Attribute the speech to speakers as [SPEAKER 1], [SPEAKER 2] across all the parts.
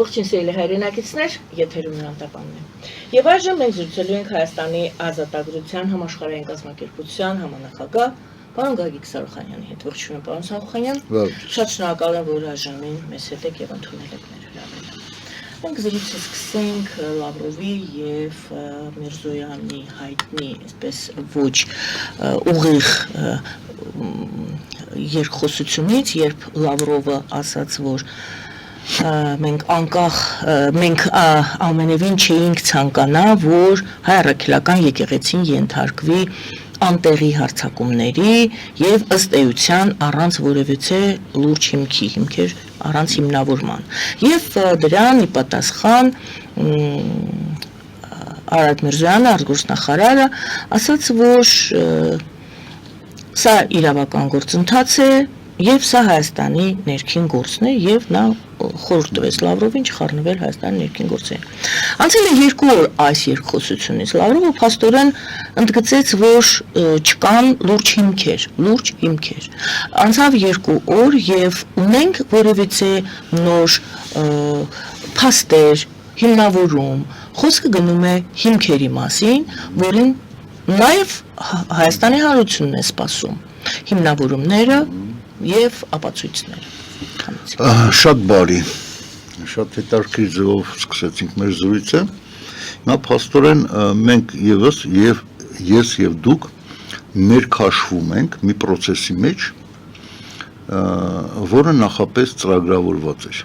[SPEAKER 1] Ողջույն սիրելի հայրենակիցներ, եթերում Նանտապանն է։ Եվ այժմ մենք զրուցելու ենք Հայաստանի ազատագրության համաշխարհային կազմակերպության համանախագահ պարոն Գագիկ Սարուխանյանի հետ։ Ողջույն պարոն Սարուխանյան։ Շատ շնորհակալ եմ, որ այժմին մեզ հետ եք եւ ընդունել եք մեր հրավերը։ Մենք զրույցը սկսենք Լավրովի եւ Միրզոյանի հայտնի, այսպես ոչ ուղիղ երկխոսությունից, երբ Լավրովը ասաց, որ մենք ամենևին չէինք ցանկանա, որ հայ առաքելական եկեղեցին ենթարկվի անտեղի հարձակումների եւ ըստ էության առանց որևիցե լուրջ հիմքեր առանց հիմնավորման։ Եվ դրան ի պատասխան Արարատ Միրզոյանը, արտգործնախարարը, ասաց, որ սա իրավական գործընթաց է եւ սա Հայաստանի ներքին գործն է եւ նա խորհուրդ տվեց Լավրովին չխառնվել Հայաստանի ներքին գործերին։ Անցել է 2 օր այս երկխոսությունից։ Լավրովը փաստորեն ընդգծեց, որ չկան լուրջ հիմքեր։ Անցավ 2 օր եւ ունենք որևիցե նոր փաստեր, հիմնավորում, խոսքը գնում է հիմքերի մասին, որին նաեւ Հայաստանի Հանրությունն է սպասում։ Հիմնավորումները եւ ապացույցները։
[SPEAKER 2] Շատ բարի, շատ հետաքրքիր ձևով սկսեցինք մեր զրույցը։ Հիմա փաստորեն մենք ես եւ դուք ներքաշվում ենք մի process-ի մեջ, որը նախապես ծրագրավորված էր։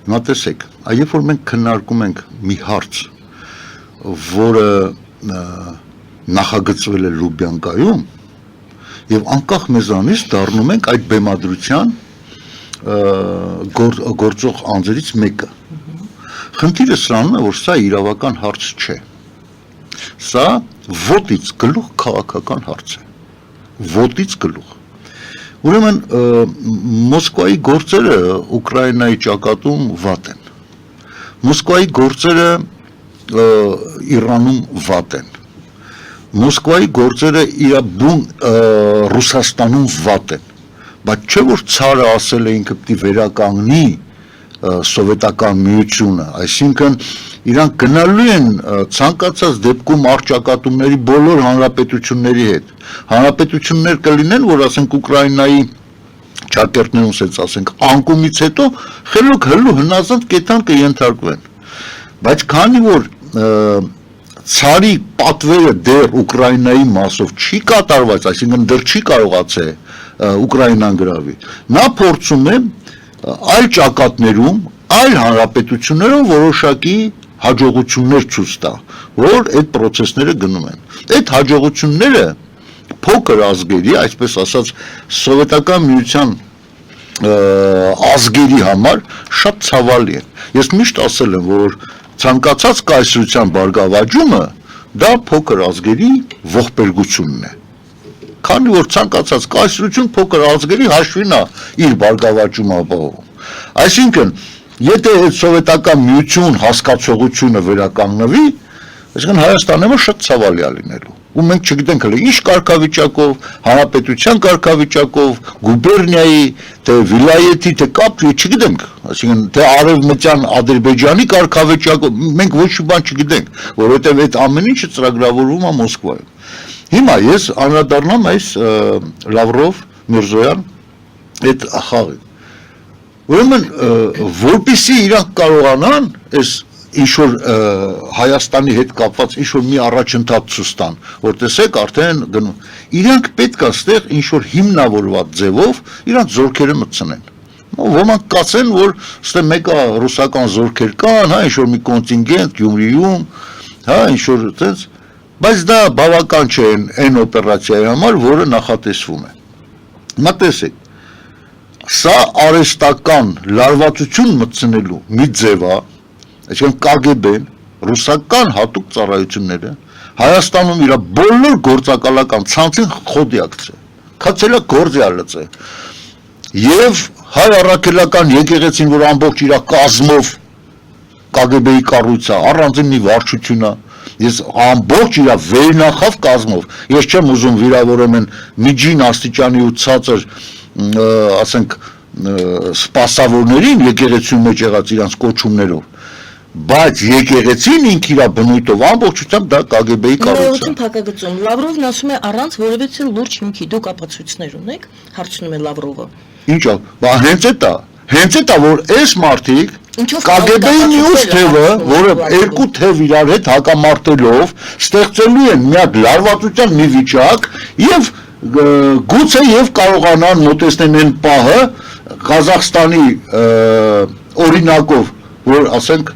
[SPEAKER 2] Հիմա տեսեք, երբ որ մենք քննարկում ենք մի հարց, որը նախագծվել է Լուբյանկայում, եւ անկախ մեզանից դառնում ենք այդ բեմադրության գործող անձերից մեկը։ Խնդիրը սրանում է, որ սա իրավական հարց չէ։ Սա ոտից գլուխ քաղաքական հարց է։ Ոտից գլուխ։ Ուրեմն Մոսկվայի գործերը Ուկրաինայի ճակատում վատ են։ Մոսկվայի գործերը Իրանում վատ են։ Մոսկվայի գործերը իր բուն Ռուսաստանում վատ են, բայց չէ որ ցարը ասել է ինքը պիտի վերականգնի սովետական միությունը, այսինքն իրանք գնալու են ցանկացած դեպքում առճակատումների բոլոր հանրապետությունների հետ։ Հանրապետություններ կլինեն, որ ասենք Ուկրաինայի ճակերտներում ասենք անկումից հետո խելոք հլու հնազանդ կետան կենթարկվեն։ Բայց քանի որ ցարի պատվերը դեռ Ուկրաինայի մասով չի կատարված, այսինքն դեռ չի կարողացել Ուկրաինան գրավի, նա փորձում է այլ ճակատներում, այլ հանրապետություններում որոշակի հաջողություններ ցույց տա, որ այդ process-ները գնում են։ Այդ հաջողությունները փոքր ազգերի, այսպես ասած, սովետական միության ազգերի համար շատ ցավալի են։ Ես միշտ ասել եմ, որ ցանկացած կայսրության բարգավաճումը դա փոքր ազգերի ողբերգությունն է։ Քանի որ ցանկացած կայսրություն փոքր ազգերի հաշվին է իր բարգավաճումը ապահովում։ Այսինքն, եթե այդ սովետական միություն հասկացողությունը վերականգնվի, այսինքն Հայաստանը շատ ցավալի է լինելու։ Ու մենք չգիտենք հələ ինչ կարգավիճակով, հանրապետության կարգավիճակով, գուբերնիայի, թե վիլայեթի, թե կապի, չգիտենք, այսինքն թե արևմտյան Ադրբեջանի կարգավիճակով, մենք ոչ մի բան չգիտենք, որովհետև այդ ամեն ինչը ծրագրավորվում է Մոսկվայում։ Հիմա ես անդրադառնամ այս Լավրով, Միրզոյան այդ խաղին։ Ուրեմն որպեսզի իրանք կարողանան այս ինչ-որ Հայաստանի հետ կապված ինչ-որ մի առաջընթաց ցույց տան, որ տեսեք արդեն գնում։ Իրանք պետք է այստեղ ինչ-որ հիմնավորված ձևով իրանք զորքերը մտցնեն։ Ոմանք կասեն, որ այստեղ մեկը ռուսական զորքեր կան, հա, ինչ-որ մի կոնտինգենտ Գյումրիում, հա, ինչ-որ այդպես, բայց դա բավական չէ այն օպերացիայի համար, որը նախատեսվում է։ Հիմա տեսեք, սա արհեստական լարվածություն մտցնելու մի ձև է, այսինքն KGB-ն, ռուսական հատուկ ծառայությունները Հայաստանում իր բոլոր գործակալական ցանցին խոդի ակցել, քացել է գործի ալծել։ Եվ հայ առաքելական եկեղեցին, որ ամբողջ իր կազմով KGB-ի կառույցը, առանձին մի վարչություն է, ես ամբողջ իր վերնախավ կազմով, ես չեմ ուզում վիրավորեմ են միջին աստիճանի ու ցածր, ասենք սպասավորներին եկեղեցու մեջ եղած իրանց կոչումներով, բայց եկեղեցին ինք իր բնույթով ամբողջությամբ դա KGB-ի կառույցն է։
[SPEAKER 1] Փակագծում Լավրովն ասում է առանց որևէ լուրջ հիմքի դուք ապացույցներ ունեք, հարցնում է Լավրովը։
[SPEAKER 2] Ինչ է, բա հենց է դա որ այս մարդիկ KGB-ի մյուս թևը, որը երկու թև իրար հետ հակամարտելով ստեղծելու են մի հատ լարվածության մի վիճակ եւ գուցե եւ կարողանան մոտեցնել այն պահը Ղազախստանի օրինակով, որ ասենք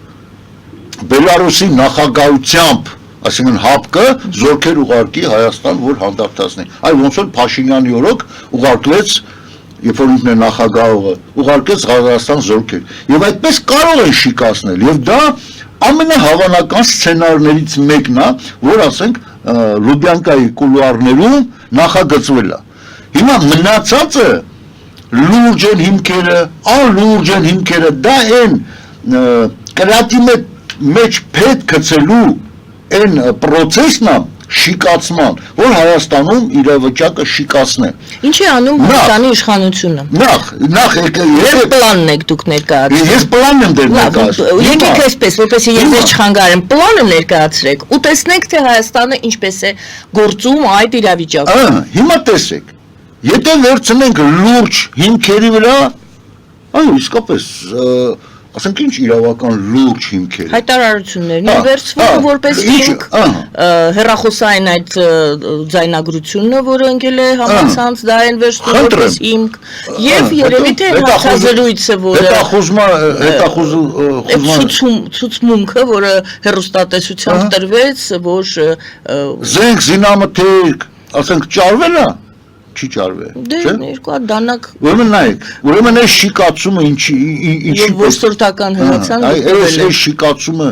[SPEAKER 2] Բելարուսի նախագահությամբ, այսինքն ՀԱՊԿ զորքեր ուղարկի Հայաստան, որ հանդարտացնի։ Այ ոնց որ Փաշինյանի օրոք ուղարկվեց, երբ որ ինքն է նախագահը, ուղարկեց Ղազախստան զորքեր։ Եվ այդպես կարող են շիկացնել, եւ դա ամենահավանական սցենարներից մեկն է, որ ասենք Լուբյանկայի կուլուարներում նախագծվել է։ Հիմա մնացածը լուրջ են հիմքերը, անլուրջ են հիմքերը, դա այն կրատի մեջ փետ գցելու այն process-ն է շիկացման, որ Հայաստանում իրավիճակը շիկացնե։
[SPEAKER 1] Ինչ է անում Հայաստանի իշխանությունը։
[SPEAKER 2] Նախ
[SPEAKER 1] Ես պլանն եք դուք ներկայացրել։
[SPEAKER 2] Ես պլանն եմ դեր ներկայացրել։
[SPEAKER 1] Եկեք այսպես, որպեսզի ես ձեզ չխանգարեմ, պլանը ներկայացրեք ու տեսնենք թե Հայաստանը ինչպես է գործում այդ իրավիճակում։
[SPEAKER 2] Հիմա տեսեք։ Եթե վերցնենք լուրջ հիմքերի վրա, այո, իսկապես, ասենք ինչ իրավական լուրջ հիմքեր։
[SPEAKER 1] Հայտարարություններն են վերցվում որպես հիմք, հեռախոսային այդ ձայնագրությունը, որը ընկել է համացանց, դա են վերցնում որպես հիմք, եւ երևի թե հարցազրույցը, որը ցուցմունքը, որը հեռուստատեսությամբ տրվեց, որ
[SPEAKER 2] զենք զինամթերք, ասենք ճարվել է։ Չի ճարվել,
[SPEAKER 1] չէ՞։ Դե երկու հատ դանակ։
[SPEAKER 2] Ուրեմն նայեք, ուրեմն այս շիկացումը ինչի
[SPEAKER 1] որսորդական հրացան։
[SPEAKER 2] Այս շիկացումը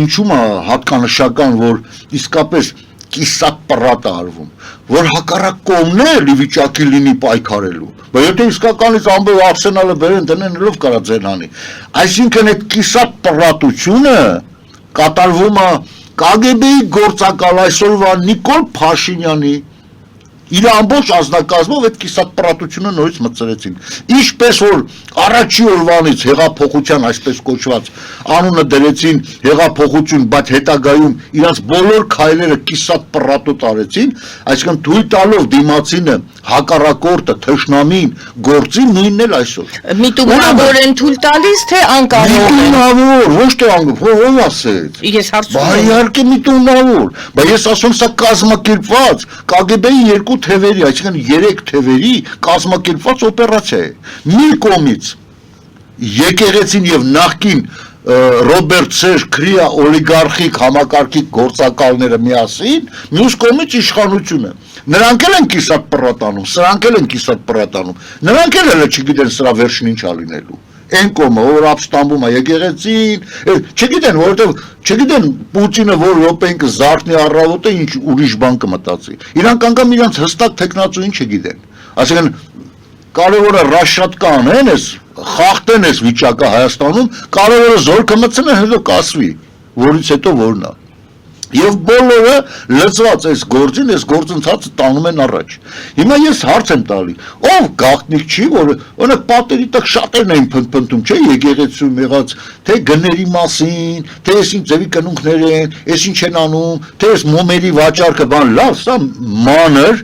[SPEAKER 2] ինչու՞մ է հատկանշական, որ իսկապես կիսատ պրատ արվում, որ հակառակ կողմն է վիճակի լինի պայքարելու։ Բայց եթե իսկականից ամբողջ արսենալը բերեն դնելով կարա ձենանի։ Այսինքն այդ կիսատ պրատությունը կատարվում է KGB-ի գործակալ այսօրվա Նիկոլ Փաշինյանի իր ամբողջ ազնագազմով այդ կիսատ պրատությունը նորից մտցրեցին։ Ինչպես որ առաջի օրվանից հեղափոխության այսպես կոչված անունը դրեցին հեղափոխություն, բայց հետագայում իրանց բոլոր քայլերը կիսատ պրատոտ արեցին, այսինքն թույլ տալով դիմացինը հակառակորդը թշնամին գործի նույնն էլ այսօր։
[SPEAKER 1] Միտումնավոր են թույլ տալիս թե անկարող են։
[SPEAKER 2] Միտումնավոր, ոչ թե անկարող, ով ասեց։
[SPEAKER 1] Ես հարցում
[SPEAKER 2] եմ։ Բա իհարկե միտումնավոր, բայց ես ասում սա կազմակերպված KGB-ի երկու թևերի, այսինքն 3 թևերի կազմակերպված օպերացիա է։ Մի կողմից եկեղեցին եւ նախկին Ռոբերտ Սերժ Քրիա օլիգարխիկ համակարգի գործակալները միասին, մյուս կողմից իշխանությունը։ Նրանք էլ են կիսատ պրատանում, սրանք էլ են կիսատ պրատանում։ Նրանք էլ չգիտեն սրա վերջին ինչ ա լինելու։ Այն կողմը, որ ապստամբում է եկեղեցին, չգիտեն, որովհետև չգիտեն Պուտինը որ րոպեին կզարթնի առավոտը ինչ ուրիշ բան կմտածի։ Իրանք անգամ իրանց հստակ տեխնացուին չգիտեն։ Այսինքն կարևորը ռաշատկա անեն էս, խախտեն էս վիճակը Հայաստանում, կարևորը զորքը մտցնեն, հետո կասվի, որից հետո որն է։ Եվ բոլորը լծված այս գործընթացը տանում են առաջ։ Հիմա ես հարց եմ տալի, ով գաղտնիք չի, որ օրինակ պատերի տակ շատերն էին փնփնտում, չէ, եկեղեցում եղած, թե գների մասին, թե այս ինչ ձևի կնունքներ են, այս ինչ են անում, թե այս մոմերի վաճառքը, բան լավ, սա մանր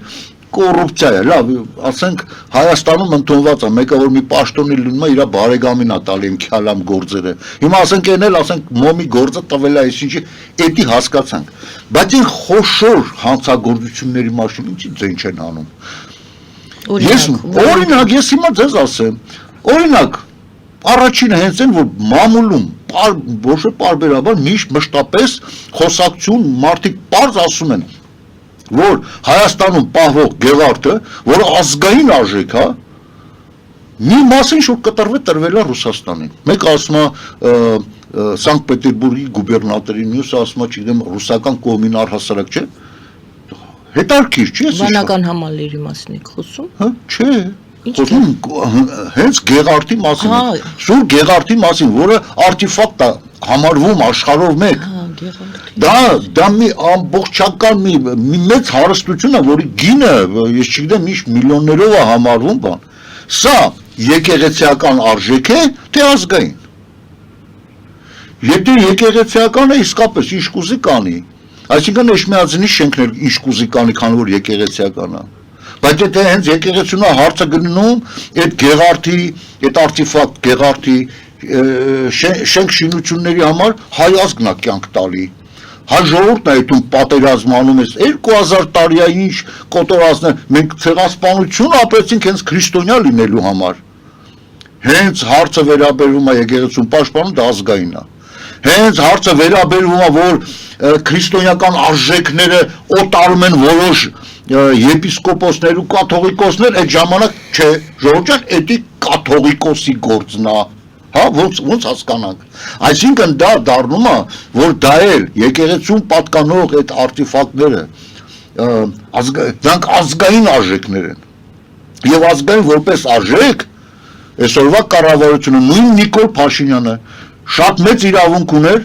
[SPEAKER 2] կոռուպցիա է, լավ, ասենք Հայաստանում ընդունված է, մեկը որ մի պաշտոնի լինում է, իր բարեկամին է տալի իմ քյալամ գործերը։ Հիմա ասենք այն էլ, ասենք մոմի գործը տվել է այսինչի, էդի հասկացանք։ Բայց այն խոշոր հանցագործությունների մասին ինչի ձեն չեն անում։ Օրինակ, ես հիմա ձեզ ասեմ, օրինակ, առաջինը հենց այն, որ մամուլում ոչ թե պարբերաբար միշտ մշտապես խոսակցություն մարդիկ պարզ ասում են, որ Հայաստանում պահվող Գևարդը, որ ազգային արժեք է, մի մասին շուտ տրվել է Ռուսաստանին։ Մեկը ասում է Սանկտ Պետերբուրգի գուբերնատորին, մյուսը ասում է, չգիտեմ, ռուսական կողմին առհասարակ չէ։ Հետարքիր չի,
[SPEAKER 1] բանական համալիրի մասին եք խոսում։
[SPEAKER 2] Չէ։ Խոսում հենց Գեղարդի մասին։ Սուր Գեղարդի մասին, որը արտիֆակտ է համարվում աշխարհով մեկ։ Դա մի ամբողջական մի մեծ հարստություն է, որի գինը, ես չգիտեմ, ինչ միլիոններով է համարվում բան։ Սա եկեղեցիական արժեք է, թե ազգային։ Եթե եկեղեցիական է, իսկապես ինչ կուզի կանի, այսինքն Էշմիածնի շենքներ ինչ կուզի կանի, քանի որ եկեղեցիական է։ Բայց եթե հենց եկեղեցուն հարցը գնում, այդ գեղարդի, այդ արտիֆակտ գեղարդի շենք շինությունների համար հայ ազգն է կյանք տալի։ Հայ ժողովուրդն է այդում պատերազմանում է 2000 տարի է ինչ կոտորածներ, մենք ցեղասպանություն ապրեցինք հենց քրիստոնյա լինելու համար։ Հենց հարցը վերաբերում է եկեղեցուն պաշտպանում, դա ազգային է։ Հենց հարցը վերաբերում է, որ քրիստոնեական արժեքները օտարում են որոշ եպիսկոպոսներ ու կաթողիկոսներ, այդ ժամանակ չէ, ժողովուրդ, էդի կաթողիկոսի գործն է, հա, ոնց հասկանանք։ Այսինքն դա դառնում է, որ դա էլ եկեղեցուն պատկանող այդ արտիֆակտները դրանք ազգային արժեքներ են։ Եվ ազգային որպես արժեք այսօրվա կառավարությունը նույն Նիկոլ Փաշինյանը շատ մեծ իրավունք ուներ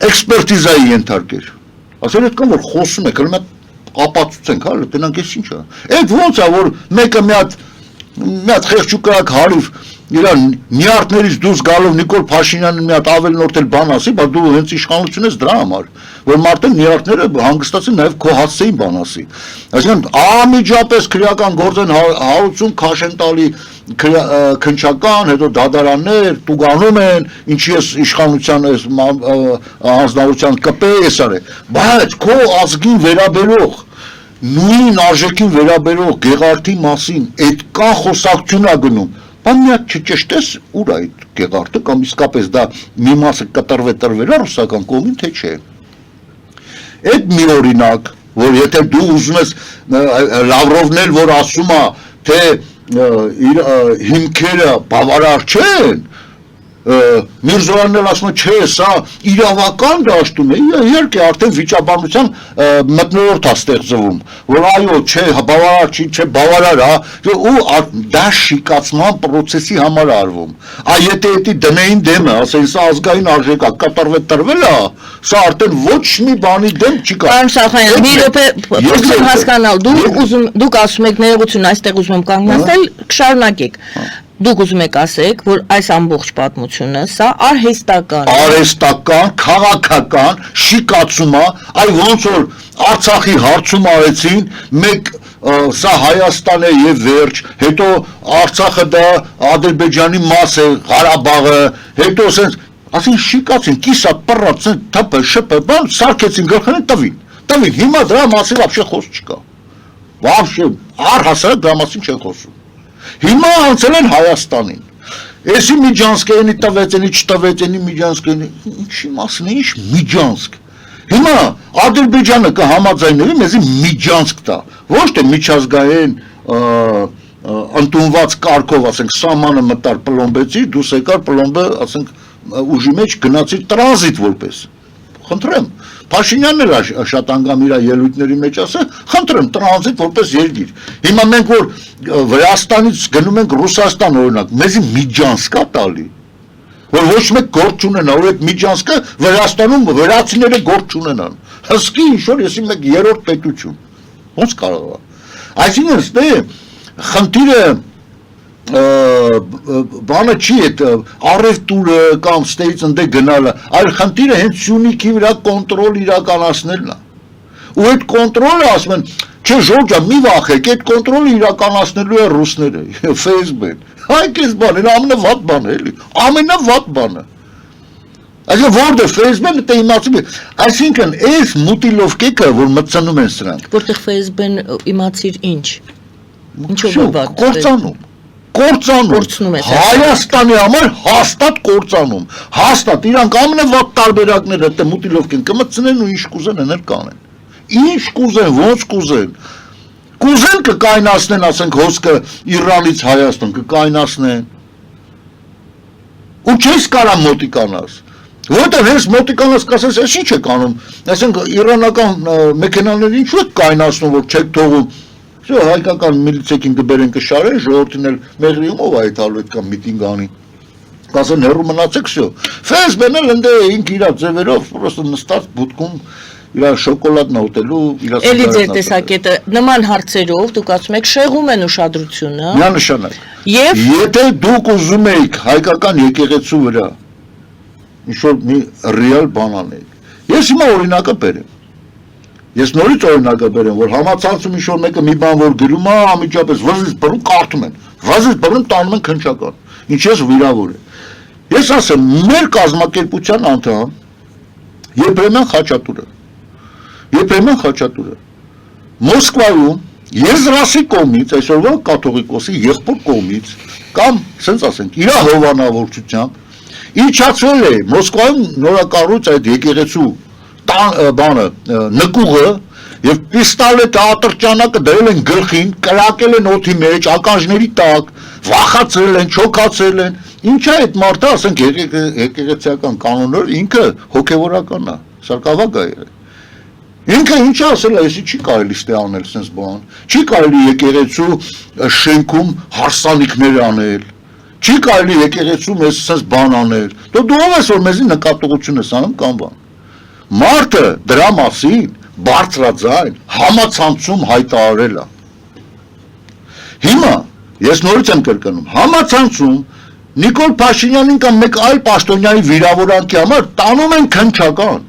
[SPEAKER 2] էքսպերտիզայի ենթարկել։ Ասել այդքան որ խոսում եք, հələ ապացուցենք, հա, տնանք էս ինչ է։ Այդ ոնց է որ մեկը մի հատ խեղճուկրակ հարիվ իրան նյարդներից դուրս գալով Նիկոլ Փաշինյանին մի հատ ավելնորդել բան ասի, բայց դու հենց իշխանություն ես դրա համար, որ մարդը նյարդները հանգստացին նաև քո հասցեին բան ասի։ Այսինքն անմիջապես քրեական գործեն հարություն քաշեն տալի քնչական, հետո դատարաններ տուգանում են, ինչի ես իշխանության անձնավորության կպե ես արել, բայց քո ազգին վերաբերող նույն արժեքին վերաբերող գեղարդի մասին այդ կան խոսակցություն է գնում, բան մի հատ չճշտես ուր այդ գեղարդը կամ իսկապես դա մի մասը կտրվել է ռուսական կողմին, թե չէ։ Այդ մի օրինակ, որ եթե դու ուզում ես Լավրովն էլ որ ասում է, թե իր հիմքերը բավարար չեն, Միրզոյանն էլ ասում է, չէ, սա իրավական դաշտում է, իհարկե արդեն վիճաբանության մթնոլորտ է ստեղծվում, որ այո, չէ, բավարար չի, չէ, բավարար է, ու դա շիկացման պրոցեսի համար արվում։ Եթե էդի դնեին դեմը, ասեն, սա ազգային արժեք է, կատարվել է, սա արդեն ոչ մի բանի դեմ չի կա։
[SPEAKER 1] Պարոն Սախանյան, մի րոպե փորձեմ հասկանալ, դուք ասում եք ներողություն, այստեղ ուզում եմ կանգնեցնել, կշարունակեք։ Դուք ուզում եք ասեք, որ այս ամբողջ պատմությունը սա
[SPEAKER 2] արհեստական, քաղաքական շիկացում է, այ ոնց որ Արցախի հարցում արեցին, մեկ սա Հայաստան է եւ վերջ, հետո Արցախը դա Ադրբեջանի մաս է, Ղարաբաղը, հետո ասեն, ասին շիկացին, կիսա պռած, թփ, շփ, բան սարքեցին գլխին տվին, հիմա դրա մասին вообще խոսք չկա։ Вообще առհասարակ դրա մասին չեն խոսում։ Հիմա անցել են Հայաստանին, էսի Միջանսկայինի տվեցենի, չտվեցենի Միջանսկայինի, ինչի մասին է, ինչ Միջանսկ, հիմա Ադրբեջանը կհամաձայնվի մեզի Միջանսկ տա, ոչ թե միջազգային ընդունված կարգով, ասենք, սահմանը մտար պլոմբեցի, դուս եկար պլոմբը, ասենք, ուժի մեջ գնացիր տրանզիտ որպես, խնդրեմ, Փաշինյանն էլ շատ անգամ իր ելույթների մեջ ասել, խնդրեմ տրանզիտ որպես երկիր։ Հիմա մենք որ Վրաստանից գնում ենք Ռուսաստան օրինակ, մեզի Միջանսկ է տալի, որ ոչ մեկ գործ չունենա, որ այդ Միջանսկը Վրաստանում վրացիները գործ չունենան։ Հսկի ինչ-որ եսի մեկ երրորդ պետություն։ Ոնց կարող է։ Այսինքն ստե խնդիրը բանը չի այդ առևտուրը կամ ստեից ընդե գնալը, այլ խնդիրը հենց Սյունիքի վրա կոնտրոլ իրականացնելն է։ Ու այդ կոնտրոլը ասում են, չէ Ժորժա, մի վախեք, այդ կոնտրոլը իրականացնելու է ռուսները, Facebook-ն։ Հայք էս բանը, ամենավատ բանը էլի, ամենավատ բանը։ Այսինքն որտեղ Facebook-ը դե իմացում է, այսինքն այս մուտիլովկեքը, որ մտցնում են սրանք։
[SPEAKER 1] Որտեղ Facebook-ն իմացիր ինչ։ Ինչով է վատ։
[SPEAKER 2] Կործանում, Հայաստանի համար հաստատ կործանում, հաստատ, իրանք ամենավատ տարբերակները դե մուտիլովկեն կմտցնեն ու ինչ կուզեն էնել կանեն, ինչ կուզեն, ոնց կուզեն կկայնացնեն, ասենք հոսքը Իրանից Հայաստան կկայնացնեն, ու չես կարա մոտիկանաս, որտեղ հենց մոտիկանաս կասես, ես ինչ եք անում, ասենք իրանական մեքենաներ ինչու եք կայնացնում, որ չեք թողում, հայկական միլիցեքին կբերեն կշարեն, ժողովրդին էլ մեղրիումով այդ հալու այդ կամ միտինգ անի, կասեն հեռու մնացեք, всё։ Facebook-ն էլ ընդ ինք իր ձևերով պրոստը նստած բուտքում իր շոկոլադն ուտելու, իր
[SPEAKER 1] Էլի ձեր տեսակետը նման հարցերով դուք ասում եք շեղում են ուշադրությունը։
[SPEAKER 2] Միանշանակ։
[SPEAKER 1] Եվ
[SPEAKER 2] Եթե դուք ուզում եք հայկական եկեղեցու վրա ինչ-որ մի ռեալ բան անեք, ես հիմա օրինակը բերեմ։ Ես նորից օրինակը բերեմ, որ համացանցում ինչ-որ մեկը մի բան որ գրում է, ամիջապես վզից բռնում կարդում են, վզից բռնում տանում են քննչական, ինչպես վիրավոր է։ Ես ասեմ, մեր կազմակերպության անդամ Եփրեմյան Խաչատուրը Մոսկվայում Եզրասի կողմից, այսօրվա կաթողիկոսի եղբոր կողմից, կամ, ասենք ասենք, իր հովանավորչությամբ իջացվել է Մոսկվայում նորակառույց այդ եկեղեցու բանը նկուղը եւ պիստոլետը ատրճանակը դրել են գլխին, կրակել են օդի մեջ, ականջների տակ, վախացրել են, չոքացրել են։ Ինչա այդ մարդը, ասենք եկեղեցիական կանոններ ինքը հոգեվորական է, սարկավագ է։ Ինքը ինչ ասել է, էսի չի կարելի ստե անել sense բան, չի կարելի եկեղեցու շենքում հարսանիքներ անել, չի կարելի եկեղեցու մեզ sense բան անել։ Դու ով ես որ մեզի նկատողություն ես անում կամ բան։ Մարդը դրա մասին բարձրաձայն համացանցում հայտարարել է։ Հիմա ես նորից եմ կրկնում, համացանցում Նիկոլ Փաշինյանին կամ մեկ այլ պաշտոնյայի վիրավորանքի համար տանում են քննչական։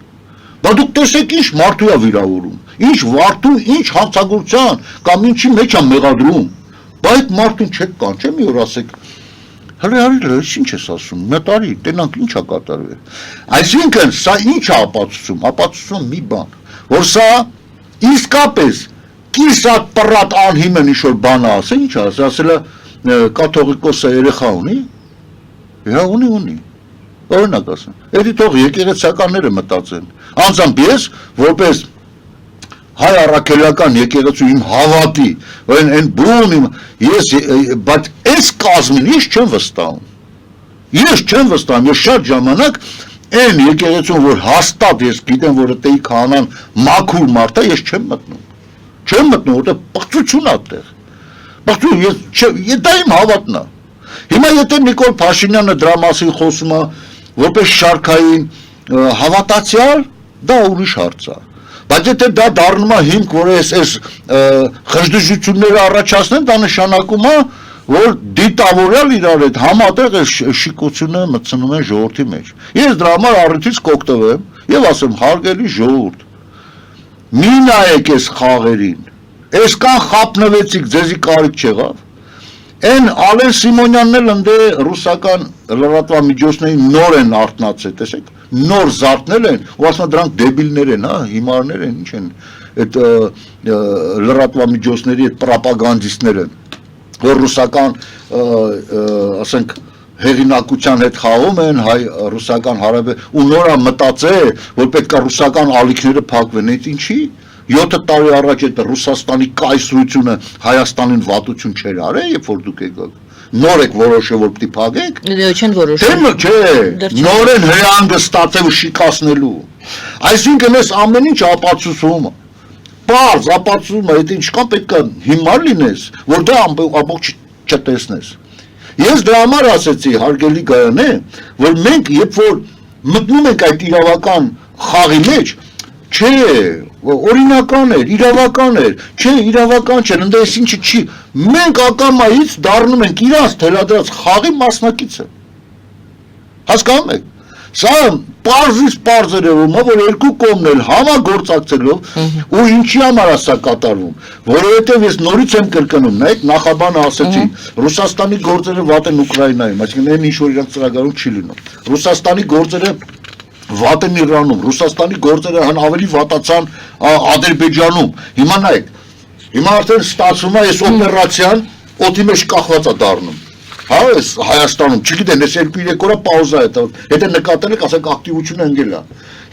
[SPEAKER 2] Բա դուք տեսեք ինչ մարդու է վիրավորում, ինչ վարդու, ինչ հանցագործության կամ ինչի մեջ է մեղադրում։ Բա այդ մարդուն չեք կանչե մի օր ասեք, հələ ինչ ես ասում, մետարի, տենանք ինչ է կատարվել։ Այսինքն սա ինչ է ապացուցում մի բան, որ սա իսկապես կիսատ պռատ անհիմն ինչ-որ բան է ասել, ինչ է ասել է կաթողիկոսը երեխա ունի, ունի։ Օրինակ ասեմ, էդի թող եկեղեցիականները մտածեն, անձամբ ես, որպես հայ առաքելական եկեղեցու իմ հավատի, այն բուն իմ, բայց այս կազմին ես չեմ վստահում, ես շատ ժամանակ այն եկեղեցուն, որ հաստատ ես գիտեմ, որ էտեի քահանան մաքուր մարդ է, ես չեմ մտնում, որտեղ պղծություն է այդտեղ, դա իմ հավատն է, հիմա եթե Նիկոլ Փաշինյանը դրա մասին խոսում է, որպես շարքային հավատացյալ, դա ուրիշ հարց է, բայց եթե դա դառնում է հիմք, որ այս խժդժությունները առաջացնեն, դա նշանակում է, որ դիտավորյալ իրար հետ համատեղ այս շիկությունը մտցնում են ժողովրդի մեջ։ Ես դրա համար առիթից կօգտվեմ եւ ասեմ հարգելի ժողովուրդ, մի նայեք այս խաղերին, այսքան խապնվեցիք, ձեզի կարիք չեղավ։ Այն Ալեն Սիմոնյանն էլ ընդ ռուսական լրատվամիջոցներին նոր են արթնացել, տեսեք, նոր զարթնել են, ու ասում են դրանք դեբիլներ են, հիմարներ են, ինչ են, այդ լրատվամիջոցների այդ պրոպագանդիստներ են, որ ռուսական, ասենք, հեղինակության հետ խաղում են, ռուսական հարաբեր, ու նորա մտածել, որ պետք է ռուսական ալիքները փակվեն, այդ ինչի։ 7 տարի առաջ այդ Ռուսաստանի կայսրությունը Հայաստանին վատություն չէր արել, երբ որ դուք եկաք։ Նոր եք որոշել, որ պիտի փակեք։
[SPEAKER 1] Չեն որոշել։
[SPEAKER 2] Չէ, նոր են հրանգստացել ու շիկացնելու։ Այսինքն այս ամեն ինչ ապացուցում է։ Պարզ ապացուցում է, այդ ինչքան պետք է հիմար լինես, որ դա ամբողջ չտեսնես։ Ես դրա համար ասեցի, հարգելի Գայանե, որ մենք երբ որ մտնում ենք այդ իրավական խաղի մեջ, չէ, օրինական էր, իրավական էր, չէ, իրավական չէ, ընդ այս ինչը չի, մենք ակամայից դառնում ենք իրանց թելադրած խաղի մասնակիցը, հասկանում եք, սա պարզից պարզերևում է, որ երկու կողմն էլ համագործակցելով ու ինչի համար է սա կատարվում, որովհետև ես նորից եմ կրկնում, նայեք նախաբանը ասեցի, Ռուսաստանի գործերը վատ են Ուկրաինայում, այսինքն այն ինչ որ իրանք ծրագրում չի լինում, Ռուսաստանի գործերը վատ են Իրանում, Ռուսաստանի գործերը ավելի վատացան Ադրբեջանում, հիմա նայեք, հիմա արդեն ստացվում է այս օպերացիան օդի մեջ կախված է դառնում, այս Հայաստանում, չգիտեն, այս 2-3 օր պաուզա է, հետո նկատել եք, ասենք ակտիվությունը ընկել է,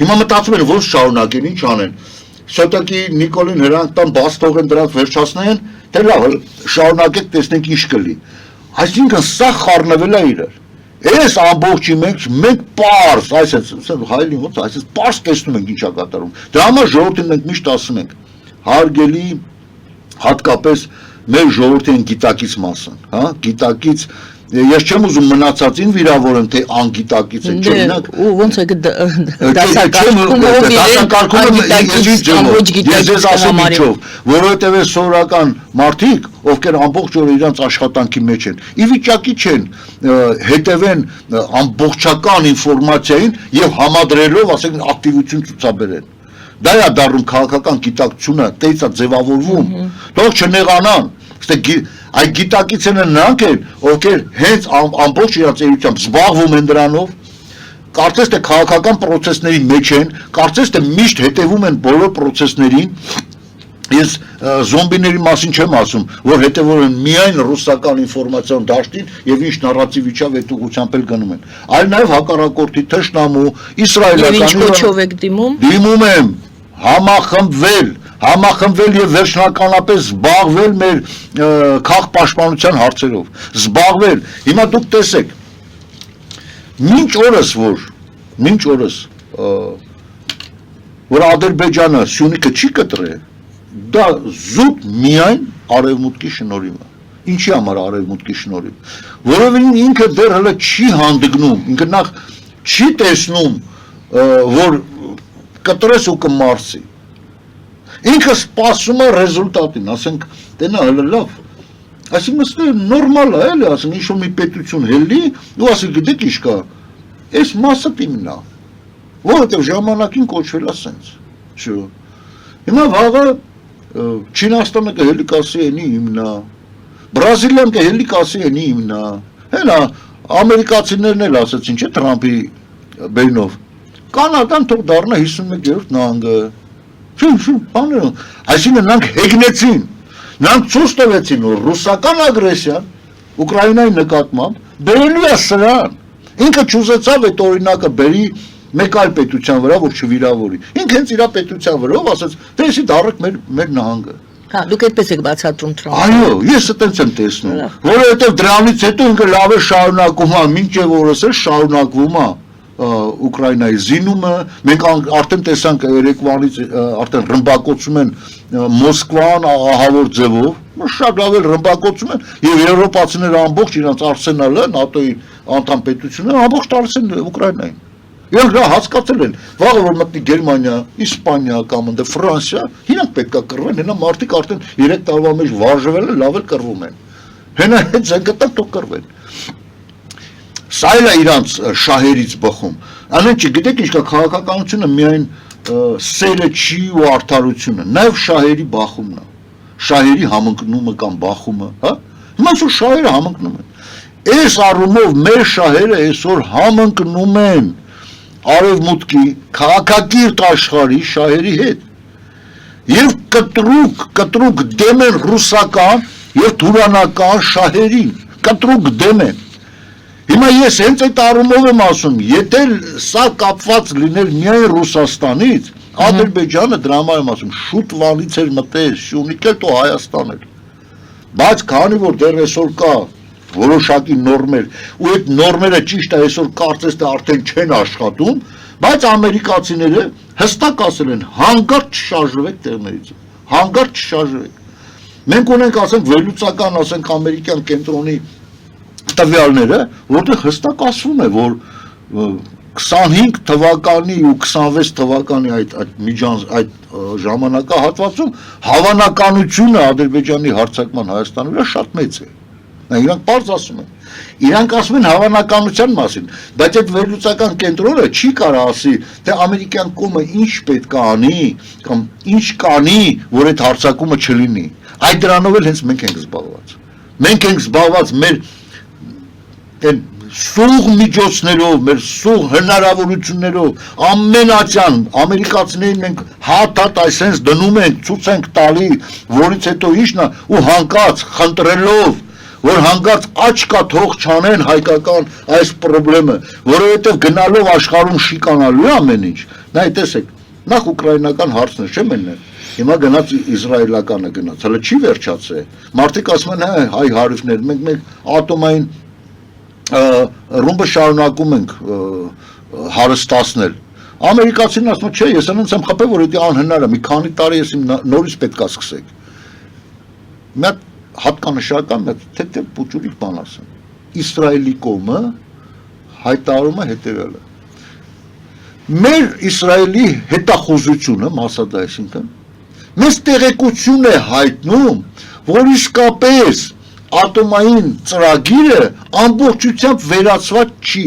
[SPEAKER 2] հիմա մտածում են ոնց շարունակեն, ինչ անեն, շոտակի Նիկոլին հրանք տան բաց թողեն դրանք վերջացնեն, թե լավ, շարունակեք, տեսնենք ինչ կլի, այսինքն սա խառնվել է իրար։ Այս ամբողջի մենք պարզ, հայլին ոնց, այսպես պարզ տեսնում ենք ինչ է կատարում։ Դրա համար ժողովրդին մենք միշտ ասում ենք, հարգելի հատկապես մեր ժողովրդի են գիտակից մասն, գիտակից ես չեմ ուզում մնացածին վիրավորեմ, թե անգիտակից են, չէ,
[SPEAKER 1] Ու ոնց է
[SPEAKER 2] ես ասում ինչով, որովհետև այս սովորական մարդիկ, ովքեր ամբողջ օրը իրանց աշխատանքի մեջ են, ի վիճակի չեն հետևեն ամբողջական ինֆորմացիային եւ համադրելով, ասենք, ակտիվություն ցուցաբերեն։ Դա է դառնում քաղաքական գիտակցությունը, տեյցա ձևավորվում, թող չնեղանան, այդ գիտակիցները նրանք են, ովքեր հենց ամբողջ իրաց էությամբ զբաղվում են դրանով, կարծես թե քաղաքական պրոցեսների մեջ են, կարծես թե միշտ հետևում են բոլոր պրոցեսներին, ես զոմբիների մասին չեմ ասում, որ հետևում են միայն ռուսական ինֆորմացիոն դաշտին եւ ինչ նարատիվ իջավ այդ ուղղությամբ էլ գնում են, այլ նաեւ հակառակորդի թշնամու իսրայելական
[SPEAKER 1] Ինչ կոչով եք դիմում։
[SPEAKER 2] Դիմում եմ համախմբվել եւ վերջնականապես զբաղվել մեր քաղաքապաշտպանության հարցերով, զբաղվել։ Հիմա դուք տեսեք, մինչ օրս որ Ադրբեջանը Սյունիքը չի կտրել, դա զուտ միայն արևմուտքի շնորհիվ է։ Ինչի համար արևմուտքի շնորհիվ։ Որովհետեւ ինքը դեռ հələ չի հանդգնում, ինքը նախ չի տեսնում, որ կտրես ու կմարսի։ Ինքը սպասում է ռեզուլտատին, ասենք, տենա հələ լավ։ Այսինքն նորմալ է, էլի, ասենք, ինչ-որ մի պետություն հելնի, ու ասենք, գիտեք ինչ կա, այս մասը իմն է, որովհետև ժամանակին կոչվել է սենց, չէ։ Հիմա վաղը Չինաստանը կհելի կասի ենի իմն է, Բրազիլիան կհելի կասի ենի իմն է, հենա, ամերիկացիներն էլ ասեցին, չէ, Թրամփի բերնով, Կանադան թող դառնա 51-րդ նահանգը, այսինքն նրանք հեգնեցին, նրանք ցույց տվեցին, որ ռուսական ագրեսիան Ուկրաինայի նկատմամբ բերելու է սրան, ինքը չուզեցավ այդ օրինակը բերի մեկ այլ պետության վրա, որ չվիրավորի, ինքը հենց իր պետության վրով ասաց, թե էսի դառեք մեր նահանգը։
[SPEAKER 1] Հա, դուք այդպես եք բացատրում Թրամփը։
[SPEAKER 2] Այո, ես այդպես եմ տեսնում, որովհետև դրանից հետո ինքը լավ է շարունակում է, մինչև օրս է շարունակվում է Ուկրաինայի զինումը, մենք արդեն տեսանք երեկվանից արդեն ռմբակոծում են Մոսկվան ահավոր ձևով, շատ լավ էլ ռմբակոծում են եւ եվրոպացիները ամբողջ իրենց արսենալը, ՆԱՏՕ-ի անդամ պետությունները ամբողջ տալիս են Ուկրաինային։ Իրանք դա հասկացել են, վաղը որ մտնի Գերմանիա, Իսպանիա կամ ընդ Ֆրանսիա, իրանք պետքա կռվեն, հենա մարդիկ արդեն 3 տարվա մեջ վարժվել են, լավ էլ կռվում են։ Հենա այդ զենքը տակ կռվեն։ Սա էլ է իրանց շահերից բխում։ Անեն չգիտեք ինչ կա քաղաքականությունը միայն սերը չի ու արդարությունը, նաև շահերի բախումն է։ Շահերի համընկնումը կամ բախումը, հա? Հիմա որ շահերը համընկնում են։ Այս առումով մեր շահերը այսօր համընկնում են արևմուտքի քաղաքակիրթ աշխարհի շահերի հետ։ Եվ կտրուկ դեմ են ռուսական եւ թուրանական շահերին, կտրուկ դեմ են։ Հիմա ես հենց այդ առումով եմ ասում, եթե սա կապված լիներ միայն Ռուսաստանից, Ադրբեջանը դրա համար եմ ասում, շուտ վանից էր մտել, Սյունիք էլ տո Հայաստան էր։ Բայց քանի որ դեռ այսօր կա որոշակի նորմեր, ու այդ նորմերը ճիշտ է այսօր կարծես թե արդեն չեն աշխատում, բայց ամերիկացիները հստակ ասել են, հանկարծ չշարժվեք տեղներից, հանկարծ չշարժվեք։ Մենք ունենք ասենք վերլուծական, ասենք ամերիկյան կենտրոնի տվյալները, որտեղ հստակ ասվում է, որ 25 թվականի ու 26 թվականի այդ ժամանակահատվածում հավանականությունը Ադրբեջանի հարձակման Հայաստանի վրա շատ մեծ է։ Իրանք պարզ ասում են։ Իրանք ասում են հավանականության մասին, բայց այդ վերլուծական կենտրոնը չի կարող ասի, թե ամերիկյան կողմը ինչ պետք է անի կամ ինչ կանի, որ այդ հարձակումը չլինի։ Այդ դրանով էլ հենց մենք ենք զբաղված։ Մենք ենք զբաղված մեր սուղ միջոցներով, մեր սուղ հնարավորություններով, ամենացյան ամերիկացիներին մենք հատ այսենց դնում ենք, ցույց ենք տալի, որից հետո ինչն է, ու հանկարծ խնդրելով, որ հանկարծ աչքա թող չանեն հայկական այս խնդրեմը, որովհետև գնալով աշխարհում շիկանալու է ամեն ինչ։ Նայ տեսեք, նախ ուկրաինական հարցն է, չեմ ելնել։ Հիմա գնաց իսրայելականը գնաց, հələ չի վերջացել։ Մարդիկ ասում են, հայ հարևներ, մենք ատոմային ռումբը շարունակում ենք հարստացնել։ Ամերիկացին ասում է, չէ, ես այնց եմ խփել, որ դա անհնար է, մի քանի տարի ես նորից պետք է սկսեք։ Մի հատ հատկանշական թեթև փուճուրիկ բան ասեմ։ Իսրայելի կողմը հայտարարում է հետևյալը. մեր Իսրայելի հետախուզությունը Մասադը, այսինքն մեզ տեղեկություն է հայտնում, որ իսկապես ատոմային ծրագիրը ամբողջությամբ վերացված չի,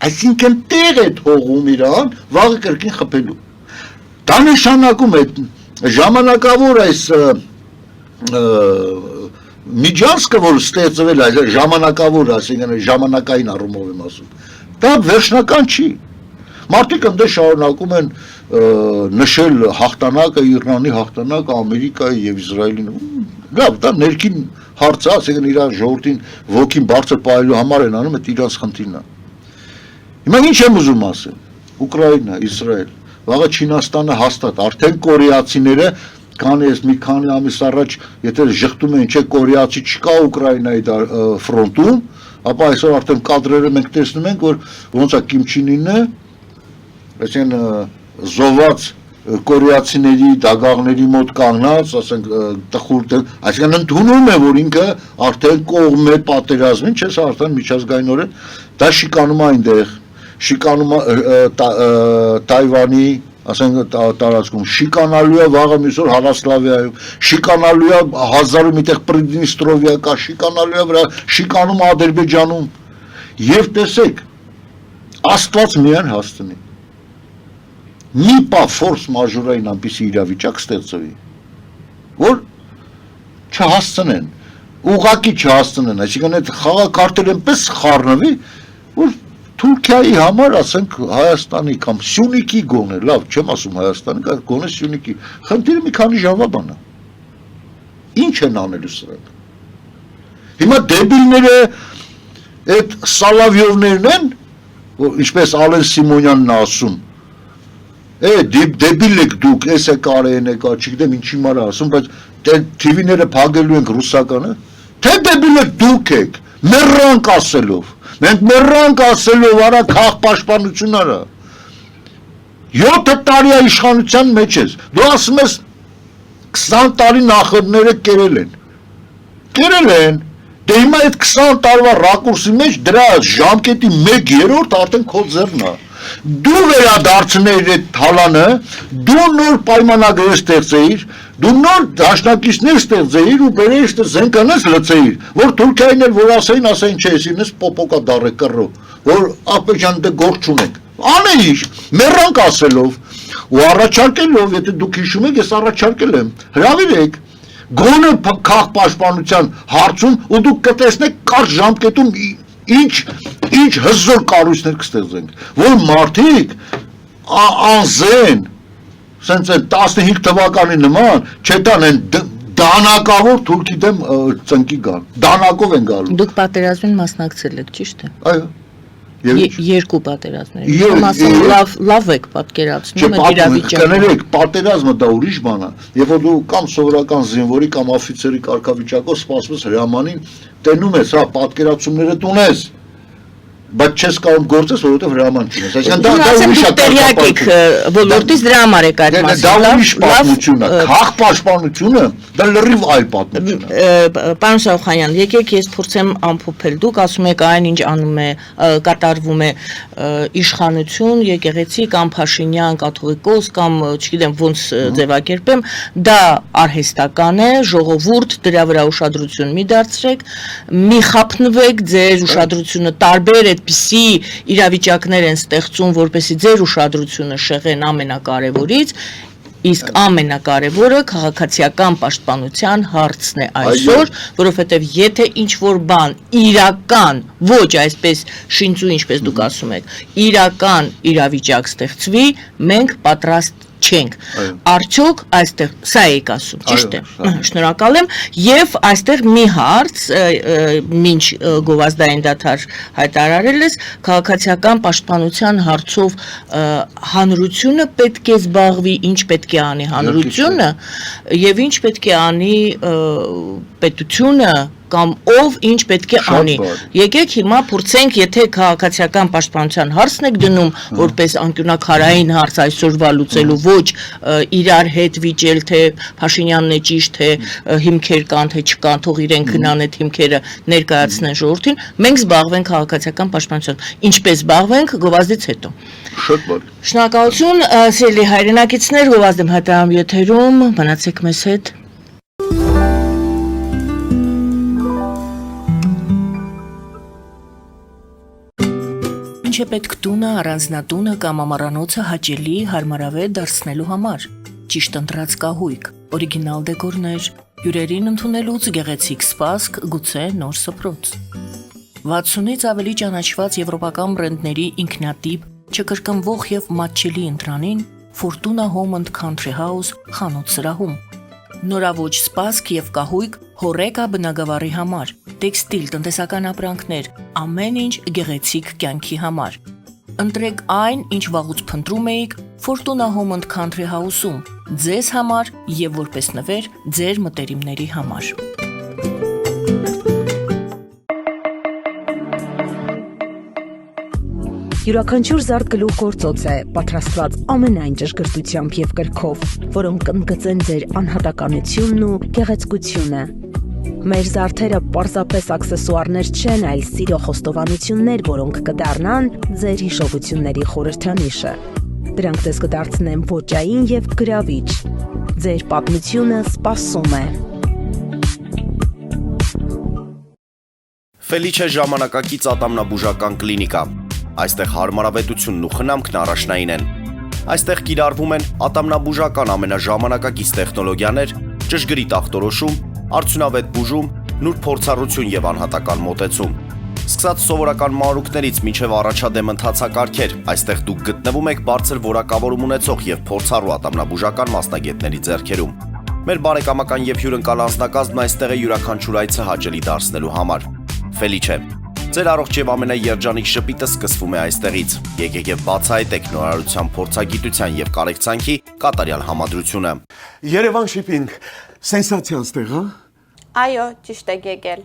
[SPEAKER 2] այսինքն տեղ է թողում իրան վաղը կրկին խփելու։ Դա նշանակում է ժամանակավոր այս միջանցքը, որ ստեղծվել է ժամանակավոր, այսինքն ժամանակային առումով եմ ասում, դա վերջնական չի։ Մարդիկ ընդ շարունակում են նշել հաղթանակը, Իռանի հաղթանակը, Ամերիկայի եւ Իսրայելի։ Լավ, դա ներքին հարց է, ասենք իրար ժողովրդին ոգին բարձր պահելու համար են անում, այդ իրանց խնդիրն է։ Հիմա ինչ եմ ուզում ասել, Ուկրաինա, Իսրայել, վաղը Չինաստանը հաստատ, արդեն կորեացիները, քանի ես մի քանի ամիս առաջ, եթե ժխտում են, չէ, կորեացի չկա Ուկրաինայի ֆրոնտում, ապա այսօր արդեն կադրերը մենք տեսնում ենք, որ ոնց է Կիմ Չեն Ինը, այսինքն զոհված կորեացիների դագաղների մոտ կանգնած, ասենք տխուր, այսինքն ընդունում է, որ ինքը արդեն կողմ է պատերազմին, չէ, սա արդեն միջազգայինորեն, դա շիկանում է այնտեղ, շիկանում է Թայվանի, ասենք տարածքում, շիկանալու է վաղը մյուսօր Հարասլավիայում, շիկանալու է 1000 միտեղ Պրիդնիստրովիա կա, շիկանալու է վրա, շիկանում Ադրբեջանում, եւ տեսեք, Աստված միայն հաստնի։ Մի պա ֆորս մաժորային այնպիսի իրավիճակ ստեղծվի, որ չհասցնեն, ուղղակի չհասցնեն, այսինքն այդ խաղակարգերը այնպես խառնվի, որ Թուրքիայի համար, ասենք, Հայաստանի կամ Սյունիքի գոնե, լավ, չեմ ասում Հայաստանի, գոնե Սյունիքի, խնդիրը մի քանի ժամվա բան է։ Ինչ են անելու սրանք։ Հիմա դեբիլները այդ Սալավյովներն են, ինչպես Ալեն Սիմոնյանն է ասում, դեբիլ եք դուք, էս է կարեն եկա, չգիտեմ ինչի մարը ասում, բայց TV-ները փակելու ենք ռուսականը, թե դեբիլ եք դուք եք, մեռանք ասելով, մենք մեռանք ասելով, արա քաղ պաշտպանություն արա, 7 տարի է իշխանության մեջ ես, դու ասում ես 20 տարի նախորդները կերել են, դե հիմա այդ 20 տարվա ռակուրսի մեջ դրա ժամկետի 1/3 արդեն քո ձեռն է, դու վերադարձնեիր այդ թալանը, դու նոր պայմանագրեր ստեղծեիր, դու նոր դաշնակիցներ ստեղծեիր ու բերեիր զենկանես լցեիր, որ Թուրքիային էլ որ ասային, չէ, ինձ պոպոկա դառը կռո, որ ապեջան դե գործ չունենք, անեիր, մեռանք ասելով ու առաջարկելով, եթե դուք հիշում եք, ես առաջարկել եմ, հրավիրեք, գոնե քաղ պաշտպանության հարցում ու դուք կտեսնեք կարճ ժամկետում ինչ հզոր կառույցներ կստեղծենք, որ մարդիկ անզեն, սենց 15 թվականի նման, չետան են դանակավոր Թուրքի դեմ ծնկի գան, դանակով են գալու։
[SPEAKER 1] Դուք պատերազմին մասնակցել եք, ճիշտ է։
[SPEAKER 2] Այո։
[SPEAKER 1] Երկու պատերազմներ։ Լավ եք պատկերացնում եք իրավիճակը։
[SPEAKER 2] Կներեք, պատերազմը դա ուրիշ բան է, եւ որ դու կամ սովորական զինվորի կամ օֆիցերի կարգավիճակով սպասում ես հրամանին, տենում ես, հա, պատկերացումներդ ունես, բայց չես կարող գործես, որովհետև հրաման չունես։ Այսինքն դա ուրիշ է։ Տեղյակ
[SPEAKER 1] եք ոլորտից դրա համար եք այդ
[SPEAKER 2] մասին։ Դա ուրիշ պատմություն է։ Քաղ պաշտպանությունը դա լրիվ այլ պատմություն է։
[SPEAKER 1] Պարոն Շահուխանյան, եկեք ես փորձեմ ամփոփել։ Դուք ասում եք այն ինչ անում է, կատարվում է իշխանություն, եկեղեցի կամ Փաշինյան, կաթողիկոս կամ չգիտեմ ոնց ձևակերպեմ, դա արհեստական է, ժողովուրդ դրա վրա ուշադրություն մի դարձրեք, մի խափնվեք, ձեր ուշադրությունը տարբեր այդպիսի իրավիճակներ են ստեղծում, որպեսզի ձեր ուշադրությունը շեղեն ամենակարևորից, իսկ ամենակարևորը քաղաքացիական պաշտպանության հարցն է այսօր, որովհետև եթե ինչ-որ բան իրական, ոչ այսպես շինծու, ինչպես դուք ասում եք, իրական իրավիճակ ստեղծվի, մենք պատրաստ չենք։ Արդյոք այստեղ սա եք ասում, ճիշտ է։ Շնորհակալ եմ, եւ այստեղ մի հարց, մինչ գովազդային դադար հայտարարել ես, քաղաքացիական պաշտպանության հարցով հանրությունը պետք է զբաղվի, ինչ պետք է անի հանրությունը եւ ինչ պետք է անի պետությունը կամ ով ինչ պետք է անի։ Եկեք հիմա փորձենք, եթե քաղաքացիական պաշտպանության հարցն եք դնում որպես անկյունակարային հարց այսօրվա լուծելու, ոչ իրար հետ վիճել, թե Փաշինյանն է ճիշտ, թե հիմքեր կան, թե չկան, թող իրեն քնան այդ հիմքերը ներկայացնեն ժողովրդին, մենք զբաղվենք քաղաքացիական պաշտպանությամբ։ Ինչպես զբաղվենք գովազդից հետո։
[SPEAKER 2] Շատ բարի։
[SPEAKER 1] Շնորհակալություն, սիրելի հայրենակիցներ, Գովազդ եմ հատարամ եթերում, մնացեք մեզ հետ։ Ինչ է պետք տունը, առանձնատունը կամ ամառանոցը հաճելի, հարմարավետ դարձնելու համար։ Ճիշտ ընտրած կահույք, օրիգինալ դեկորներ, հյուրերին ընդունելուց գեղեցիկ սպասք, գուցե նոր սփռոց։ 60-ից ավելի ճանաչված եվրոպական բրենդների ինքնատիպ, չկրկնվող եւ մատչելի ընտրանին Fortuna Home and Country House խանութ սրահում։ Նորավոճ սպասք եւ կահույք հորեկա բնագավառի համար, տեքստիլ, տնտեսական ապրանքներ, ամեն ինչ գեղեցիկ կյանքի համար։ Ընտրեք այն, ինչ վաղուց փնտրում էիք Fortuna Home and Country House-ում, ձեզ համար եւ որպես նվեր ձեր մտերիմների համար։
[SPEAKER 3] Յուրաքանչյուր զարդ գլուխ գործոց է, պատրաստված ամենայն ճշգրտությամբ եւ կրքով, որոնք կընդգծեն ձեր անհատականությունն ու գեղեցկությունը։ Մեր զարդերը պարզապես աքսեսուարներ չեն, այլ սիրո խոստովանություններ, որոնք կդառնան ձեր հիշողությունների խորհրդանիշը։ Դրանք ձեզ կդարձնեն ոճային եւ գրավիչ։ Ձեր պատմությունը սպասում է։
[SPEAKER 4] Ֆելիչե ժամանակակից ատամնաբուժական կլինիկա։ Այստեղ հարմարավետությունն ու խնամքն առաջնային են։ Այստեղ կիրառվում են ատամնաբուժական ամենաժամանակակից տեխնոլոգիաներ, ճշգրիտ ախտորոշում, արդյունավետ բուժում, նուրբ փորձառություն եւ անհատական մոտեցում։ Սկսած սովորական մանրուքներից մինչև առաջադեմ ընթացակարգեր, այստեղ դուք գտնվում եք բարձր որակավորում ունեցող եւ փորձառու ատամնաբուժական մասնագետների ձեռքերում։ Մեր բարեկամական եւ հյուրընկալ անձնակազմն այստեղ է յուրաքանչյուր այցը հաճելի դարձնելու համար։ Ֆելիչե, ձեր առողջ եւ ամենաերջանիկ շպիտը սկսվում է այստեղից։ Եկեք եւ բացահայտեք նորարարության, փորձագիտության եւ կարեկցանքի կատարյալ համադրությունը։
[SPEAKER 5] Երևան շիփինգ, սենսացիա ստեղ, հա։
[SPEAKER 6] Այո, ճիշտ եք եկել։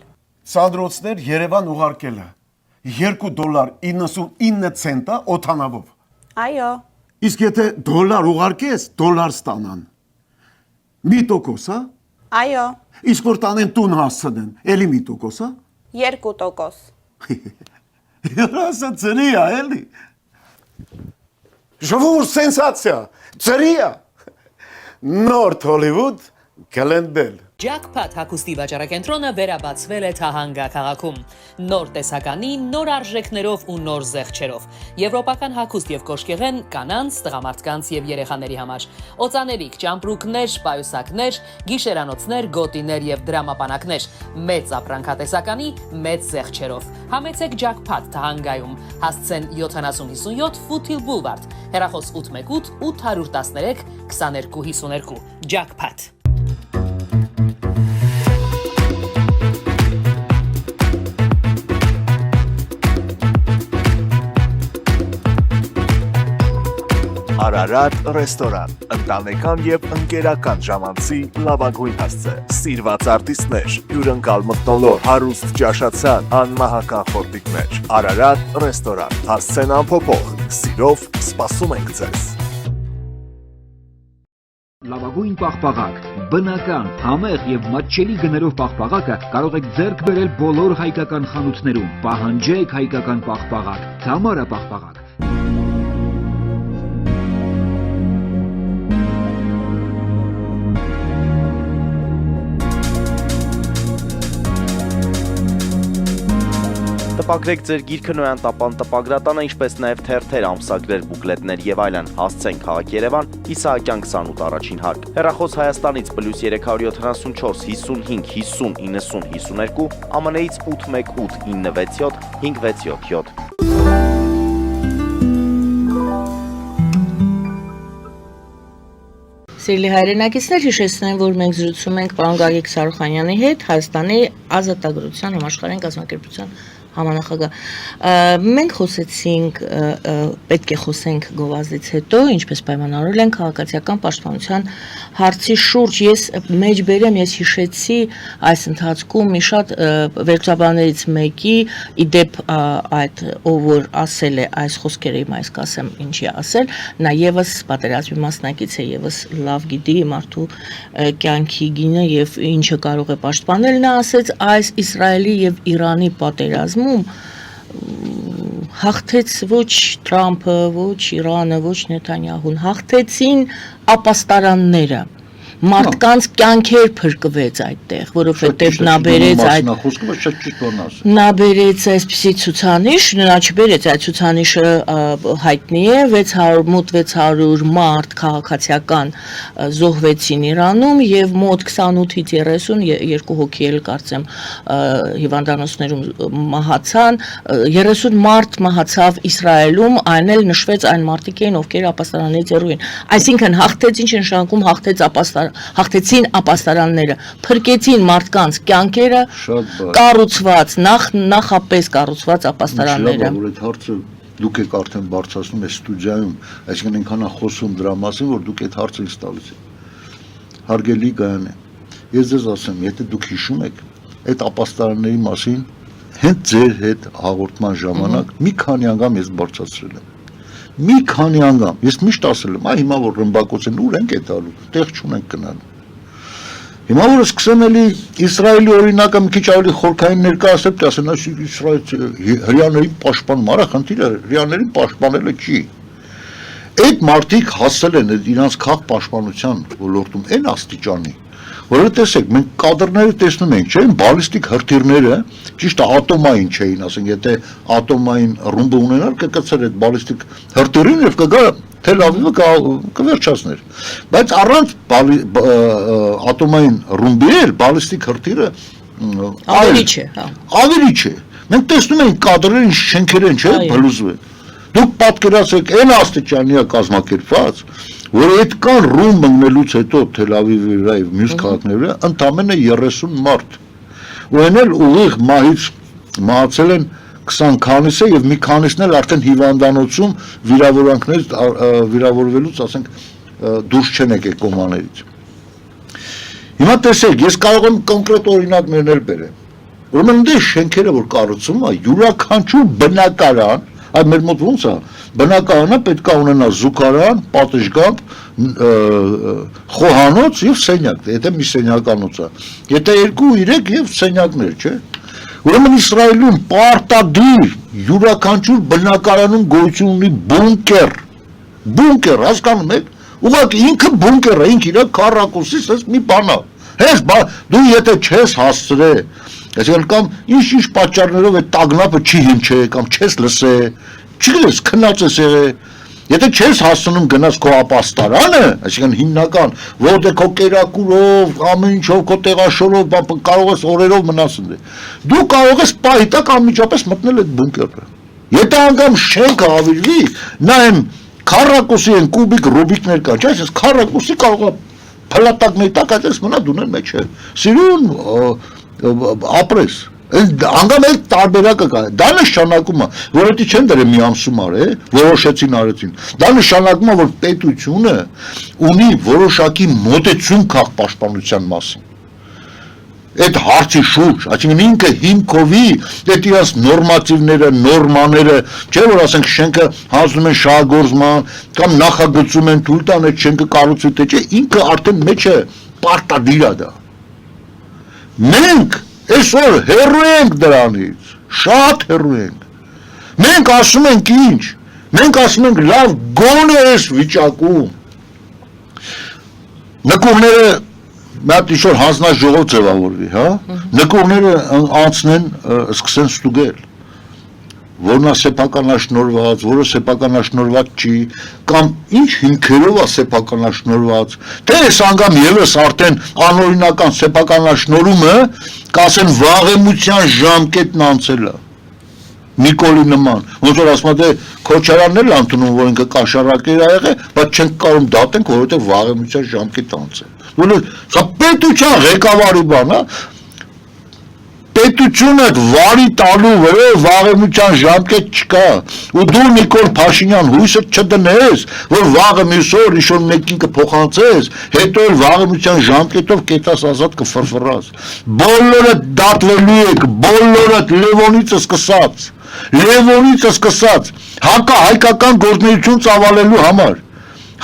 [SPEAKER 5] Սանդրոցներ Երևան ուղարկելը $2.99 օթանավով։
[SPEAKER 6] Այո,
[SPEAKER 5] Իսկ եթե դոլար ուղարկես, դոլար ստանան։ 1%, հա։
[SPEAKER 6] այո,
[SPEAKER 5] Իսկ որ տանեն տուն հասցնեն, էլի 1%, հա։
[SPEAKER 6] 2%։
[SPEAKER 5] Երասը ծրի է, էլի։ Ժողովուրդ սենսացիա, ծրի է։ Նորթ Հոլիվուդ կլենդել։
[SPEAKER 7] Jackpot հագուստի վաճառակենտրոնը վերաբացվել է Թահանգա քաղաքում։ Նոր տեսականի, նոր արժեքներով ու նոր զեղչերով։ Եվրոպական հագուստ եւ կոշկեղեն կանանց, տղամարդկանց եւ երեխաների համար։ Օծաներիք, ճամպրուկներ, պայուսակներ, գիշերանոցներ, գոտիներ եւ դրամապանակներ։ Մեծ ապրանքատեսականի, մեծ զեղչերով։ Համեցեք Jackpot Թահանգայում։ Հասցեն 7057 Foothill Boulevard։ Հեռախոս 818 813 2252։ Jackpot։
[SPEAKER 8] Արարատ ռեստորան, ընտանեկան եւ ընկերական ժամանցի լավագույն հասցե, սիրված արտիստներ, հյուրընկալ մթնոլորտ, հարուստ ճաշացան, անմահական խորտիկներ, Արարատ ռեստորան, հասցեն անփոփոխ, սիրով սպասում ենք ձեզ։
[SPEAKER 9] Լավագույն պաղպաղակ, բնական, համեղ եւ մատչելի գներով պաղպաղակը կարող եք ձեռք բերել բոլոր հայկական խանութներում։ Պահանջեք հայկական պաղպաղակ, Թամարա պաղպաղակ։
[SPEAKER 4] Տպագրեք ձեր գիրքը Նոյան տապան տպագրատանը, ինչպես նաև թերթեր, ամսագրեր, բուկլետներ եւ այլն։ Հասցեն քաղաք Երևան, Իսահակյան 28 առաջին հարկ։ Հեռախոս Հայաստանից +374 55 50 90 52, ԱՄՆ-ից 818 967 567։
[SPEAKER 1] Սիրելի հայրենակիցներ, հիշեցնեմ, որ մենք զրուցում ենք պարոն Գագիկ Սարուխանյանի հետ Հայաստանի ազատագրության համաշխարհային կազմակերպության Համանախագահ, մենք խոսեցինք, պետք է խոսենք գովազդից հետո, ինչպես պայմանավորել են քաղաքացիական պաշտպանության հարցի շուրջ, ես մեջբերեմ, ես հիշեցի այս ընթացքում մի շատ վերլուծաբաններից մեկի, իդեպ այդ ով որ ասել է այս խոսքերը, հիմա ես կասեմ ինչի ասել, նա եւս պատերազմի մասնակից է, եւս լավ գիտի մարդու կյանքի գինը եւ ինչը կարող է պաշտպանել, նա ասեց այս Իսրայելի եւ Իրանի պատերազմում հաղթեց ոչ Թրամփը, ոչ Իրանը, ոչ Նեթանյահուն, հաղթեցին ապաստարանները, մարդկանց կյանքեր փրկվեց այդտեղ, որովհետև նա բերեց այդ նա բերեց այսպիսի ցուցանիշ, նա չբերեց այդ ցուցանիշը հայտնի է 600 մոտ 600 մարդ քաղաքացիական զոհվեցին Իրանում եւ մոտ 28-ից 32 հոգի էլ կարծեմ հիվանդանոցներում մահացան, 30 մարդ մահացավ Իսրայելում, այն էլ նշվեց այն մարդիկ էին, ովքեր ապաստարաններից հեռու էին, այսինքն հաղթեց, ինչ է նշանակում հաղթեց հաղթեցին ապաստարանները, փրկեցին մարդկանց կյանքերը, կառուցված, նախապես կառուցված ապաստարանները։
[SPEAKER 2] Որ այդ հարցը դուք եք արդեն բարձրացնում այս ստուդիայում, այսինքն այնքան խոսում դրա մասին, որ դուք այդ հարցը ինձ տալիս եք։ Հարգելի Գայանե, ես ձեզ ասեմ, եթե դուք հիշում եք, այդ ապաստարանների մասին հենց ձեր հետ հաղորդման ժամանակ մի քանի անգամ ես բարձրացրել եմ։ Մի քանի անգամ, ես միշտ ասել եմ, հիմա որ ռմբակոց են, ուր ենք այդ ալու, տեղ չունենք գնալու։ Հիմա որ սկսեմ էլի Իսրայելի օրինակը մի քիչ ավելի խորքային ներկայացնել, ասեն, այս Իսրայել հрьяաներին պաշտպանում, արա խնդիրը հрьяաներին պաշտպանելը չի։ Այդ մարդիկ հասել են իրանց քաղաք պաշտպանության ոլորտում այն աստիճանի, որ տեսեք, մենք կադրները տեսնում ենք, չէ՞, բալիստիկ հրթիռները, ճիշտ է ատոմային չէին, ասենք, եթե ատոմային ռումբը ունենար, կկցեր այդ բալիստիկ հրթիռին եւ կգա Թել Ավիվը կվերջացներ, բայց առանց ատոմային ռումբի էլ բալիստիկ հրթիռը ավելի չէ։ Մենք տեսնում ենք կադրերը ինչ շենքեր են, չէ՞, բլուզվել։ Դուք պատկերացրեք, այն աստիճանի է կազմակերպված, որ այդքան ռումբ ընկնելուց հետո Թել Ավիվի վրա եւ մյուս քաղաքների վրա ընդամենը 30 մարդ։ Ու այն էլ ուղիղ մահից մահացել են 20 քանիսը եւ մի քանիսն էլ արդեն հիվանդանոցում վիրավորանքներից վիրավորվելուց, ասենք, դուրս չեն եկել կոմաներից։ Հիմա տեսեք, ես կարող եմ կոնկրետ օրինակներն էլ բերեմ։ Ուրեմն դե շենքերը որ կառուցում է, յուրաքանչյուր բնակարան, այդ մեր մոտ ոնց է, բնակարանը պետք է ունենա զուգարան, պատշգամբ, խոհանոց եւ սենյակ, եթե մի սենյականոց է։ Եթե 2-3 եւ սենյակներ, չէ՞։ Ուրեմն Իսրայելում պարտադիր յուրաքանչյուր բնակարանում գոյություն ունի բունկեր, հասկանում եք, ուղղակի ինքը բունկեր է, ինքը իր քառակուսից էս մի բան է, հենց դու եթե չես հասցրե, այսինքն կամ ինչ պատճառներով այդ տագնապը չի հնչե, կամ չես լսե, չգիտես քնած ես եղե, եթե չես հասցնում գնաս քո ապաստարանը, այսինքն հիմնական, որտեղ քո կերակուրով, ամեն ինչով, քո տեղաշորով, կարող ես օրերով մնաս ընդ։ Դու կարող ես պահի տակ անմիջապես մտնել այդ բունկերը։ Եթե անգամ շենքը ավիրվի, նա այն քառակուսի են կուբիկ ռուբիկներ կա, չէ՞, այս քառակուսի կարող է փլատակների տակ այդպես մնա դունել մեջ է։ Սիրուն ապրես։ Անգամ այդ տարբերակը կա, դա նշանակում է, որ դա չեն դրել մի ամսումար, որոշեցին արեցին, դա նշանակում է, որ պետությունը ունի որոշակի մոտեցում քաղաքապաշտպանության մասին, այդ հարցի շուրջ, այսինքն ինքը հիմքովի այդ իրաց նորմատիվները, նորմաները, չէ՞ որ ասենք շենքը հանձնում են շահագործման, կամ նախագծում են թույլ տան այդ շենքը կառուցի, թե չէ, ինքը արդեն մեջ է պարտադիր է դա։ Մենք այսօր հեռու ենք դրանից, շատ հեռու ենք։ Մենք ասում ենք ինչ, մենք ասում ենք լավ գոնե այս վիճակում նկուղները մատ ինչ-որ հանձնաժողով ձևավորվի, հա, նկուղները անցնեն, սկսեն ստուգել, որն է սեփականաշնորհված, որը սեփականաշնորհված չի, կամ ինչ հիմքերով է սեփականաշնորհված, թե այս անգամ եւս արդեն անօրինական սեփականաշնորհումը կասեն վաղեմության ժամկետն անցել է, Նիկոլի նման, ոնց որ ասում է Քոչարյանն էլ ընդունում, որ ինքը կաշառակեր ա եղել, բայց չենք կարող դատենք, որովհետեւ վաղեմության ժամկետ անցել։ Սա պետության ղեկավարի բան է, պետությունը վարի տալու վրա վաղեմության ժամկետ չկա, ու դու Նիկոլ Փաշինյան հույսը չդնես, որ վաղը մյուս օր ինչ-որ մեկին կփոխանցես, հետո էլ վաղեմության ժամկետով կետաս ազատ կֆրֆռաս։ Բոլորը դատվելու եք, բոլորը Լևոնից սկսած, հակահայկական գործունեություն ծավալելու համար,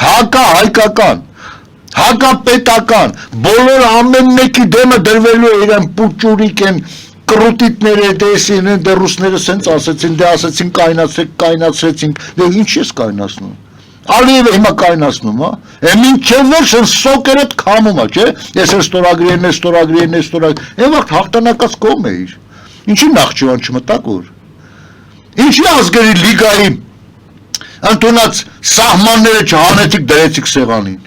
[SPEAKER 2] հակահայկական, հակապետական, բոլոր ամեն մեկի դեմը դրվելու է իրեն պուճուրիկ են, կրուտիտները դեսին են, դե ռուսները սենց ասեցին, դե ասեցին կայնացրեցինք, դե ինչ ես կայնացնում, Ալիևը հիմա կայնացնում, մինչև վերջ են սոկերդ քամում, չէ, ես էլ ստորագրի են, են վաղտ հաղթանակած կողմ է իր, ինչի նախճիվան չմտակ որ, ինչի ազգերի լիգայի ընդունած սահմանները չհանեցիք դրեցիք սեղանին,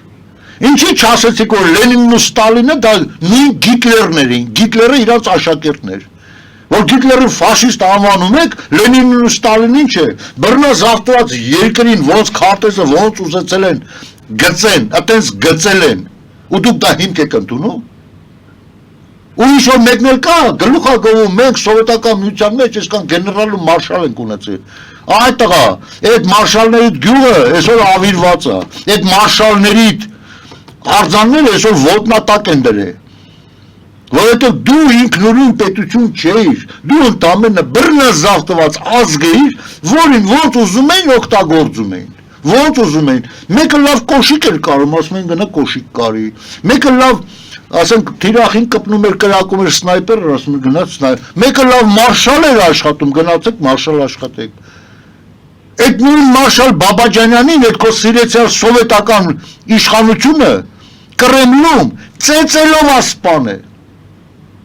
[SPEAKER 2] ինչի չասեցիք, որ Լենինն ու Ստալինը դա նույն Գիտլերն էին, Գիտլերը իրաց աշակերտներ, որ Գիտլերը ֆաշիստ անվանում եք, Լենինն ու Ստալինին չէ, բռնազավթված երկրին ոնց քարտեզը ոնց ուզեցել են գծեն, այտենց գծել են, ու դուք դա հիմք եք ընդունում, ու ինչ-որ մեկն էլ կա, գլուխ է գովում, մենք սովետական միության մեջ այսքան գեներալ ու մարշալ ենք ունեցել, այդ տղա, այդ մարշալներիդ գյուղը այսօր ավիրված է, այդ մարշալներիդ արձանները այսօր ոտնատակ են դրել, որովհետև դու ինքնուրույն պետություն չէիր, դու ընդամենը բռնազավթված ազգ էիր, որին ոնց ուզում էին օգտագործում էին, ոնց ուզում էին, մեկը լավ կոշիկ էր կարում, ասում են գնա կոշիկ կարի, մեկը լավ, ասենք թիրախին կպնում էր կրակում էր սնայպերը, ասում են գնաց սնայպեր, մեկը լավ մարշալ էր աշխատում, գնացեք մարշալ աշխատեք, այդ նույն մարշալ Բաբաջանյանին, այդ քո սիրեցյալ սովետական իշխանությունը Կրեմլում ծեծելով ասպան է,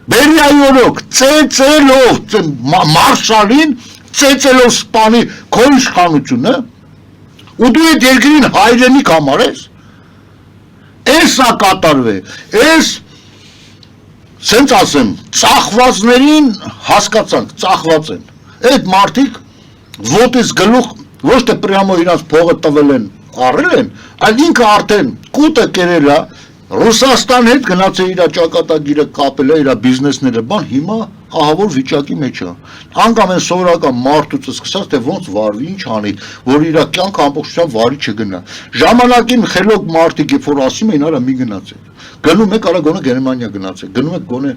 [SPEAKER 2] բերյայի օրոք, ծեծելով, մարշալին ծեծելով սպանի քո իշխանությունը, ու դու այդ երկրին հայրենիք համարես, այս է կատարվե, այս, սենց ասեմ, ծախվածներին հասկացանք, ծախված են, այդ մարդիկ ոտից գլուխ, ոչ թե պրյամո իրանց փողը տվել են, առել են, այլ ինքը արդեն կուտը կերել է, Ռուսաստան հետ գնաց է իր ճակատագիրը կապել է, իր բիզնեսները, բան հիմա ահավոր վիճակի մեջ է, անգամ են սովորական մարդուց սկսած, թե ոնց վարվի, ինչ անի, որ իր կյանք ամբողջությամբ վարի չգնա, ժամանակին խելոք մարդիկ, երբ որ ասում էին, արա մի գնացեք, գնում եք, արա գոնե Գերմանիա գնացեք, գնում եք գոնե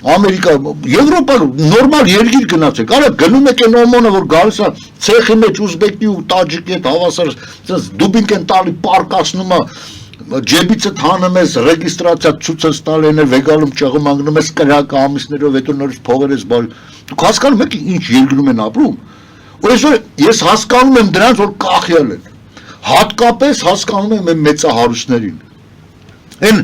[SPEAKER 2] Ամերիկա, Եվրոպա, նորմալ երկիր գնացեք, արա գնում եք են օմոնը, որ գալիս է ցեխի մեջ ուզբեկի ու տաջիկի հետ հավասար, դուբինք են տալի, պարկասնում է, ջեբիցը թանում ես, ռեգիստրացիա ցույց ես տալի են, վեգալում ճեղում անգնում ես կրակը ամիսներով, հետո նորից փողեր ես բարի, դուք հասկանում եք ինչ երկրում են ապրում, ու այսօր ես հասկանում եմ դրանց, որ կախյալ են, հատկապես հասկանում եմ մեծահարուստներին, Են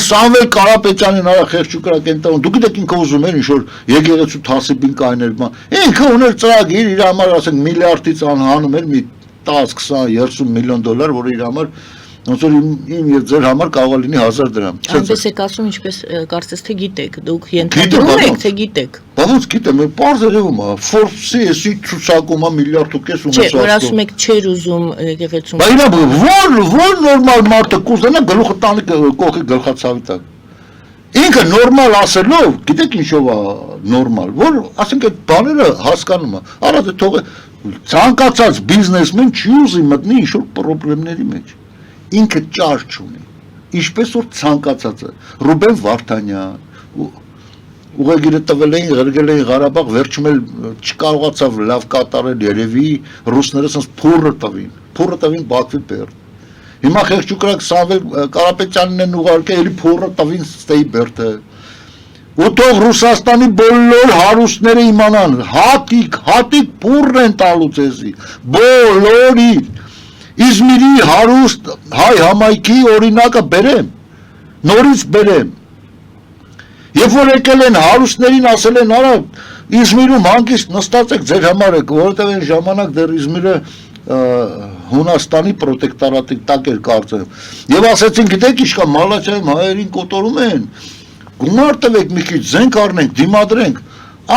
[SPEAKER 2] Սամվել Կարապետյանին արա խեղճուկրակ են տանում, դուք գիտեք ինքը ուզում էր ինչ-որ եկեղեցու թասիբին կայներ, ինքը ուներ ծրագիր իր համար, ասենք միլիարդից անհանում էր մի 10-20-30 միլիոն դոլար, որ իր համար ոնց որ իմ եւ ձեր համար կարող է լինի 1000 դրամ։
[SPEAKER 1] Այնպես եք ասում, ինչպես կարծես թե գիտեք, դուք ենթադրում եք, թե գիտեք։
[SPEAKER 2] Բավոց գիտեմ, պարզ երևում է, Forbes-ի էսի ցուցակում է միլիարդ ու կես ունեցած։
[SPEAKER 1] Չէ, որ ասում եք չեր ուզում եկեղեցում։
[SPEAKER 2] Բայց ո՞ր նորմալ մարդը կուզենա գլուխը տանի կողքի գլխացավի տակ։ Ինքը նորմալ ասելով, գիտեք ինչով է նորմալ, որ ասենք այդ բաները հասկանում է։ Արա դե թող ցանկացած բիզնեսմեն չի ուզի մտնի ինչ-որ խնդիրների մեջ։ Ինքը ճար չունի, ինչպես որ ցանկացածը, Ռուբեն Վարդանյան, ուղեգիրը տվել էին, ղրգել էին Ղարաբաղ, վերջում էլ չկարողացավ լավ կատարել երևի, ռուսները սենց փուրը տվին Բաքվի Բերդ, հիմա խեղճուկրակ Սամվել Կարապետյանին են ուղարկել, էլի փուրը տվին Ստեյ Բերդը, ու թող Ռուսաստանի բոլոր հարուստները իմանան, հատիկ փուրն են տալու ձեզի, բոլորի, Իզմիրի հարուստ հայ համայնքի օրինակը բերեմ, նորից բերեմ, երբ որ եկել են հարուստներին ասել են արա Իզմիրում հանգիստ նստած եք ձեր համար եք, որովհետև այն ժամանակ դեռ Իզմիրը Հունաստանի պրոտեկտորատի տակ էր կարծեմ, և ասեցին գիտեք ինչ կա Մալաչիայում հայերին կոտորում են, գումար տվեք մի քիչ, զենք առնենք, դիմադրենք,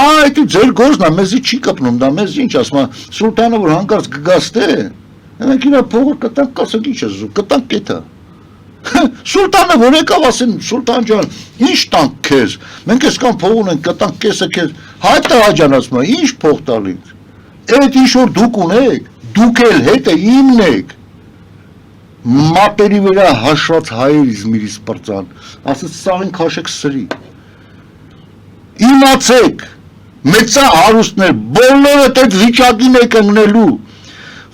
[SPEAKER 2] այդ ձեր գործն է, մեզի չի կպնում, դա մեզ ինչ ասում, Սուլտանը որ հանկարծ կգաստե Մենք իրա փողը կտանք, կասեք ինչ ես ուզում, կտանք կետա, Սուլտանը որ եկավ ասեն Սուլտան ջան, ինչ տանք քեզ։ Մենք այսքան փող ունենք, կտանք կեսը քեզ։ Հայտը աջան ասում է, ինչ փող տալինք։ Այդ ինչ որ դուք ունեք, դուք էլ հետը իմն եք։ Մապերի վրա հաշված հայեր Իզմիրից պրծան, ասեց սաղին քաշեք սրի։ Իմացեք, մեծա հարուստներ, բոլորը այդ վիճակին եք ընկնելու,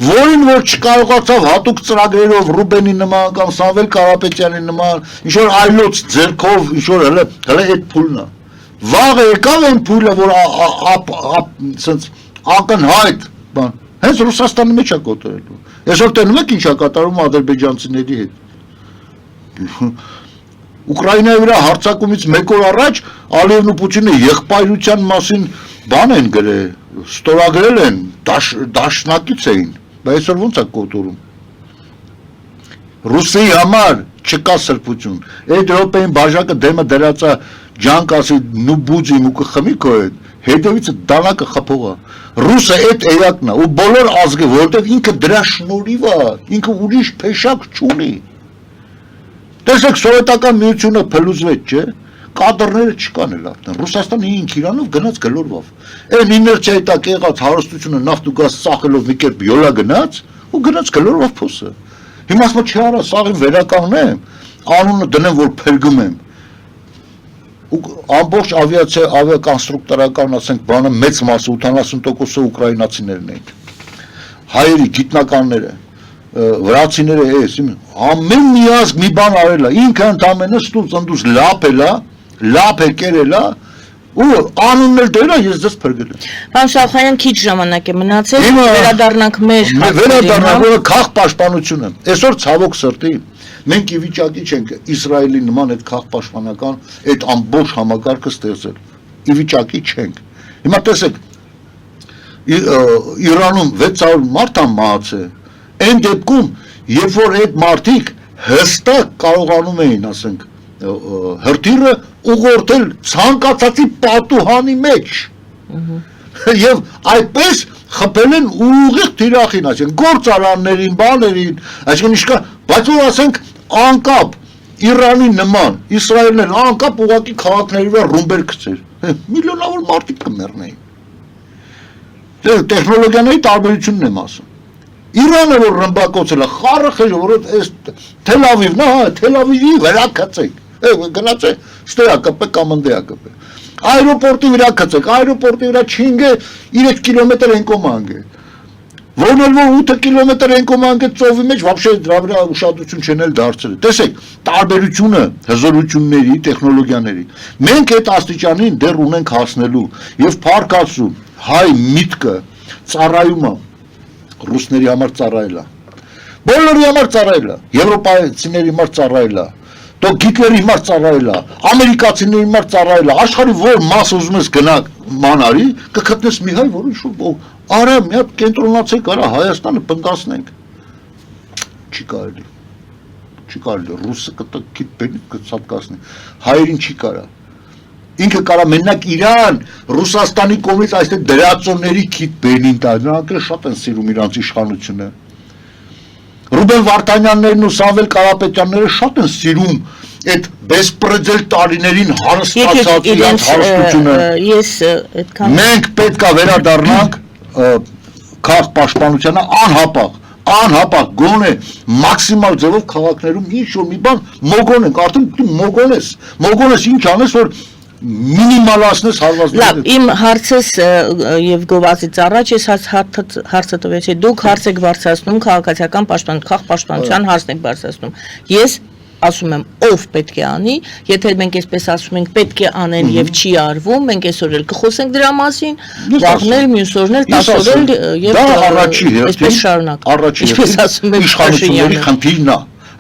[SPEAKER 2] որին որ չկարողացավ հատուկ ծրագրերով Ռուբենի նման կամ Սամվել Կարապետյանի նման, ինչ-որ այլոց ձեռքով, ինչ-որ հələ այդ փուլն է։ Վաղը եկավ այն փուլը, որ ակնհայտ բան, հենց Ռուսաստանի մեջ է կոտրելու։ Այսօր տենում եք ինչ է կատարում ադրբեջանցիների հետ։ Ուկրաինայի վրա հարձակումից մեկ օր առաջ Ալիևն ու Պուտինը եղբայրության մասին բան են գրել, ստորագրել են, դաշնակից էին, բայց այսօր ոնց է կոտորում։ Ռուսիայի համար չկա սրբություն։ Այդ րոպեին բաժակը դեմը դրածա ջանք ասի նու բուջի ու կխմի քո հետ, հետևից դանակը խփողա։ Ռուսը այդ էակն է ու բոլոր ազգը, որովհետև ինքը դրա շնորհիվ է, ինքը ուրիշ փեշակ չունի։ Տեսեք, սովետական միությունը փլուզվեց, չէ՞։ Կադրները չկան էլ արդեն։ Ռուսաստանը ինք Իրանով գնաց գլորվավ։ Այն իներցիայի տակ եղած հարստությունը նավթ ու գազ ծախելով մի կերպ յոլա գնաց ու գնաց գլորվավ փոսը։ Հիմա ասում չի արա, սաղին վերականգնեմ, անունը դնեմ, որ փրկում եմ։ Ու ամբողջ ավիակոնստրուկտորական, ասենք, բանը մեծ մասը 80%-ը ուկրաինացիներն են։ Հայերի գիտնականները, վրացիները էս, ամեն մի ազգ մի բան արել է, ինքը ընդամենը ստուց ընդուց լապ է կերել է, ու անունն էլ դերա ես ձեզ փրկել եմ։
[SPEAKER 1] Պարոն Շահխանյան, քիչ ժամանակ է մնացել, վերադառնանք մեր
[SPEAKER 2] վերադառնանք քաղ պաշտպանությունը։ Այսօր ցավոք սրտի մենք ի վիճակի չենք Իսրայելի նման այդ քաղ պաշտպանական այդ ամբողջ համակարգը ստեղծել։ Ի վիճակի չենք։ Հիմա տեսեք, Իրանում 600 մարդ մահացել։ Այն դեպքում, երբ որ այդ մարդիկ հստակ կարողանում էին, ասենք, հրթիռը ուղղորդել ցանկացածի պատուհանի մեջ։ Եվ այդպես խփել են ուղիղ թիրախին, այսինքն գործարաններին, բաներին, այսինքն իշքա, բայց որ ասենք անկապ Իրանի նման, Իսրայելն էլ անկապ ուղղակի քաղաքների վրա ռումբեր գցեր։ Միլիոնավոր մարդիկ կմեռնեին։ Տեխնոլոգիաների տարբերությունն եմ ասում։ Իրանը որ ռմբակոծել է, խառը խեժը, որ այս Թել Ավիվն է, Թել Ավիվի վրա գցեք։ Գնացեք, ստեյա կպեք կամ ընդեյա կպեք։ Այրոպորտի վրա գցեք, այրոպորտի վրա չինգը 3 կիլոմետր են կոմանք է։ Որն էլ որ 8 կիլոմետր են կոմանք է ծովի մեջ, вообще դրա վրա ուշադրություն չեն էլ դարձրել։ Տեսեք, տարբերությունը հզորությունների, տեխնոլոգիաների։ Մենք այդ աստիճանին դեռ ունենք հասնելու եւ փառքացու հայ միտքը ծառայում է ռուսների համար ծառայել է։ Բոլորի համար ծառայել է, եվրոպացիների համար ծառայել է, դու Գիտլերի համար ծառայել է, ամերիկացիների համար ծառայել է, աշխարհի որ մաս ուզում ես գնաք մանարի, կգտնես մի հայ, որ ինչ-որ արա մի հատ կենտրոնացեք, արա Հայաստանը բնդասնենք։ Չի կարելի։ Չի կարելի, ռուսը կտկիտ բերի կցածկասնի, հայերին չի կարա։ Ինքը կարա մենակ Իրան, Ռուսաստանի կողմից այստեղ դրածոների քիթ բերին տա, նրանք էլ շատ են սիրում իրանց իշխանությունը։ Ռուբեն Վարդանյաններն ու Սամվել Կարապետյանները շատ են սիրում այդ բեսպրեդել տարիներին հարստացած իրանց հարստությունը։
[SPEAKER 1] Ես այդքան
[SPEAKER 2] մենք պետք է վերադառնանք քաղաք պաշտպանությանը անհապաղ գոնե մաքսիմալ ձևով քաղաքներում ինչ որ մի բան մոգոնենք, արդեն դու մոգոնես ինչ անես որ մինիմալացնես հարվածները։
[SPEAKER 1] Լավ, իմ հարցս եւ գովազից առաջ ես հարցը տվեցի, դուք հարց եք բարձրացնում քաղաքացիական պաշտպանության հարցն եք բարձրացնում։ Ես ասում եմ, ով պետք է անի, եթե մենք այսպես ասում ենք, պետք է անել եւ չի արվում, մենք այսօր էլ կխոսենք դրա մասին, վաղնել, մյուս օրն էլ 10 օր էլ եւ այսպես շարունակ։ Ինչպես ասում եմ,
[SPEAKER 2] իշխանությունների խնդիրն է,